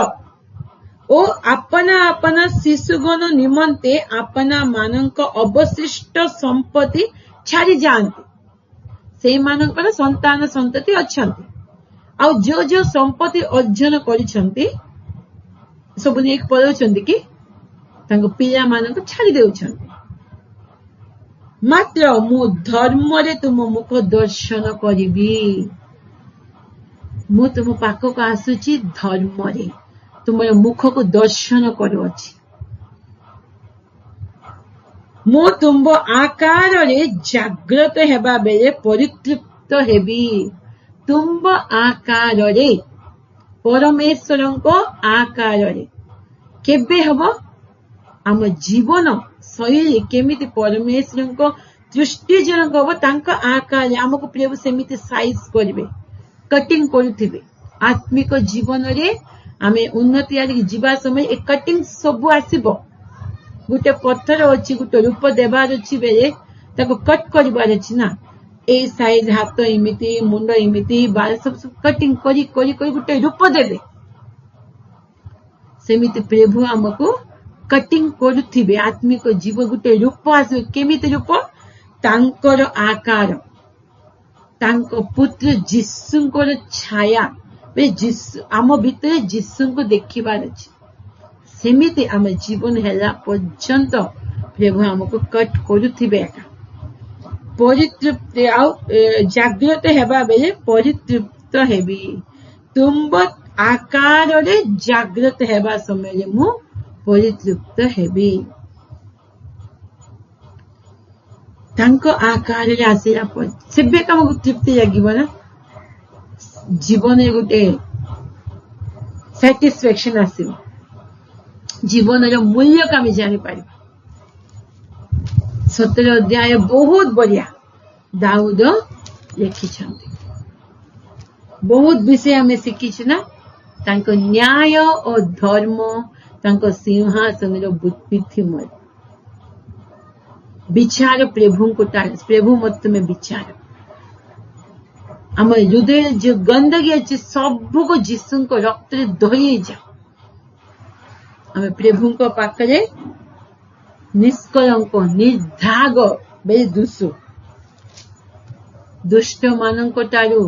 ଓ ଆପନା ଆପନା ଶିଶୁଗଣ ନିମନ୍ତେ ଆପନା ମାନଙ୍କ ଅବଶିଷ୍ଟ ସମ୍ପତ୍ତି ଛାଡି ଯାଆନ୍ତି। ସେଇମାନଙ୍କର ସନ୍ତାନ ସନ୍ତତି ଅଛନ୍ତି, ଆଉ ଯୋଉ ସମ୍ପତ୍ତି ଅର୍ଜନ କରିଛନ୍ତି ସବୁ ନେଇକି ପଳଉଛନ୍ତି କି ତାଙ୍କ ପିଲାମାନଙ୍କୁ ଛାଡି ଦେଉଛନ୍ତି। ମାତ୍ର ମୁଁ ଧର୍ମରେ ତୁମ ମୁଖ ଦର୍ଶନ କରିବି। ମୁଁ ତୁମ ପାଖକୁ ଆସୁଛି ଧର୍ମରେ, ତୁମର ମୁଖକୁ ଦର୍ଶନ କରୁଅଛି। ମୁଁ ତୁମ୍ଭ ଆକାରରେ ଜାଗ୍ରତ ହେବା ବେଳେ ପରିତୃପ୍ତ ହେବି। ତୁମ୍ଭ ଆକାରରେ, ପରମେଶ୍ୱରଙ୍କ ଆକାରରେ। କେବେ ହବ? ଆମ ଜୀବନ ଶୈଳୀ କେମିତି ପରମେଶ୍ୱରଙ୍କ ଦୃଷ୍ଟିଜନକ ହବ, ତାଙ୍କ ଆକାରରେ ଆମକୁ ପ୍ରଭୁ ସେମିତି ସାଇଜ କରିବେ, କଟିଂ କରୁଥିବେ। ଆତ୍ମିକ ଜୀବନରେ ଆମେ ଉନ୍ନତି ଆଡ଼ିକି ଯିବା ସମୟ ଏ କଟିଂ ସବୁ ଆସିବ। ଗୋଟେ ପଥର ଅଛି, ଗୋଟେ ରୂପ ଦେବାର ଅଛି ବେଳେ ତାକୁ କଟ୍ କରିବାର ଅଛି ନା। ଏଇ ସାଇଜ ହାତ ଏମିତି, ମୁଣ୍ଡ ଏମିତି, ବାଳ ସବୁ କଟିଂ କରି କରି କରି ଗୋଟେ ରୂପ ଦେବେ। ସେମିତି ପ୍ରଭୁ ଆମକୁ କଟିଂ କରୁଥିବେ। ଆତ୍ମିକ ଜୀବ ଗୋଟେ ରୂପ ଆସିବ। କେମିତି ରୂପ? ତାଙ୍କର ଆକାର, ତାଙ୍କ ପୁତ୍ର ଯୀଶୁଙ୍କର ଛାୟା। ଆମ ଭିତରେ ଯୀଶୁଙ୍କୁ ଦେଖିବାର ଅଛି। ସେମିତି ଆମ ଜୀବନ ହେଲା ପର୍ଯ୍ୟନ୍ତ ପ୍ରଭୁ ଆମକୁ କଟ୍ କରୁଥିବେ। ପରିତୃପ୍ତି, ଆଉ ଜାଗ୍ରତ ହେବା ବେଳେ ପରିତୃପ୍ତ ହେବି। ତୁମ୍ଭ ଆକାରରେ ଜାଗ୍ରତ ହେବା ସମୟରେ ମୁଁ ପରିତୃପ୍ତ ହେବି। ତାଙ୍କ ଆକାରରେ ଆସିଲା ପରେ ସେବେ ଆମକୁ ତୃପ୍ତି ଲାଗିବ ନା। ଜୀବନରେ ଗୋଟେ ସାଟିସ୍ଫ୍ୟାକ୍ସନ ଆସିବ। ଜୀବନର ମୂଲ୍ୟକୁ ଆମେ ଜାଣିପାରିବା। 17 ଅଧ୍ୟାୟ ବହୁତ ବଢିଆ ଦାଉଦ ଲେଖିଛନ୍ତି। ବହୁତ ବିଷୟ ଆମେ ଶିଖିଛୁ ନା। ତାଙ୍କ ନ୍ୟାୟ ଓ ଧର୍ମ ତାଙ୍କ ସିଂହାସନର ଭିତ୍ତିମୂଳ। ବିଚାର ପ୍ରଭୁଙ୍କୁ ଟାଣେ। ପ୍ରଭୁ ମତେ ତୁମେ ବିଚାର। ଆମ ହୃଦୟରେ ଯୋଉ ଗନ୍ଦଗୀ ଅଛି ସବୁକୁ ଯୀଶୁଙ୍କ ରକ୍ତରେ ଧୋଇ ଯାଅ। ଆମେ ପ୍ରଭୁଙ୍କ ପାଖରେ ନିଷ୍କଳଙ୍କ, ନିର୍ଦ୍ଧାଗ ବେଳେ ଦୁଷୁ। ଦୁଷ୍ଟ ମାନଙ୍କ ଠାରୁ,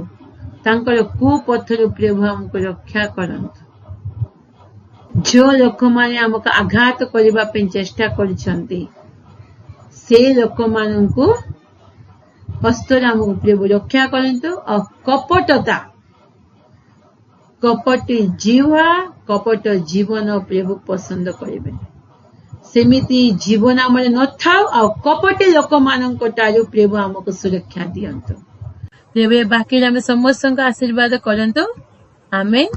ତାଙ୍କର କୁପଥରୁ ପ୍ରଭୁ ଆମକୁ ରକ୍ଷା କରନ୍ତୁ। ଯୋଉ ଲୋକମାନେ ଆମକୁ ଆଘାତ କରିବା ପାଇଁ ଚେଷ୍ଟା କରିଛନ୍ତି, ସେ ଲୋକମାନଙ୍କୁ ହସ୍ତରେ ଆମକୁ ପ୍ରଭୁ ରକ୍ଷା କରନ୍ତୁ। ଆଉ କପଟତା, କପଟି ଜିହ୍ୱା, କପଟ ଜୀବନ ପ୍ରଭୁ ପସନ୍ଦ କରିବେନି। ସେମିତି ଜୀବନ ଆମର ନଥାଉ, ଆଉ କପଟି ଲୋକମାନଙ୍କ ଠାରୁ ପ୍ରଭୁ ଆମକୁ ସୁରକ୍ଷା ଦିଅନ୍ତୁ। ପ୍ରଭୁ ଏ ବାକ୍ୟରେ ଆମେ ସମସ୍ତଙ୍କ ଆଶୀର୍ବାଦ କରନ୍ତୁ। ଆମେନ୍।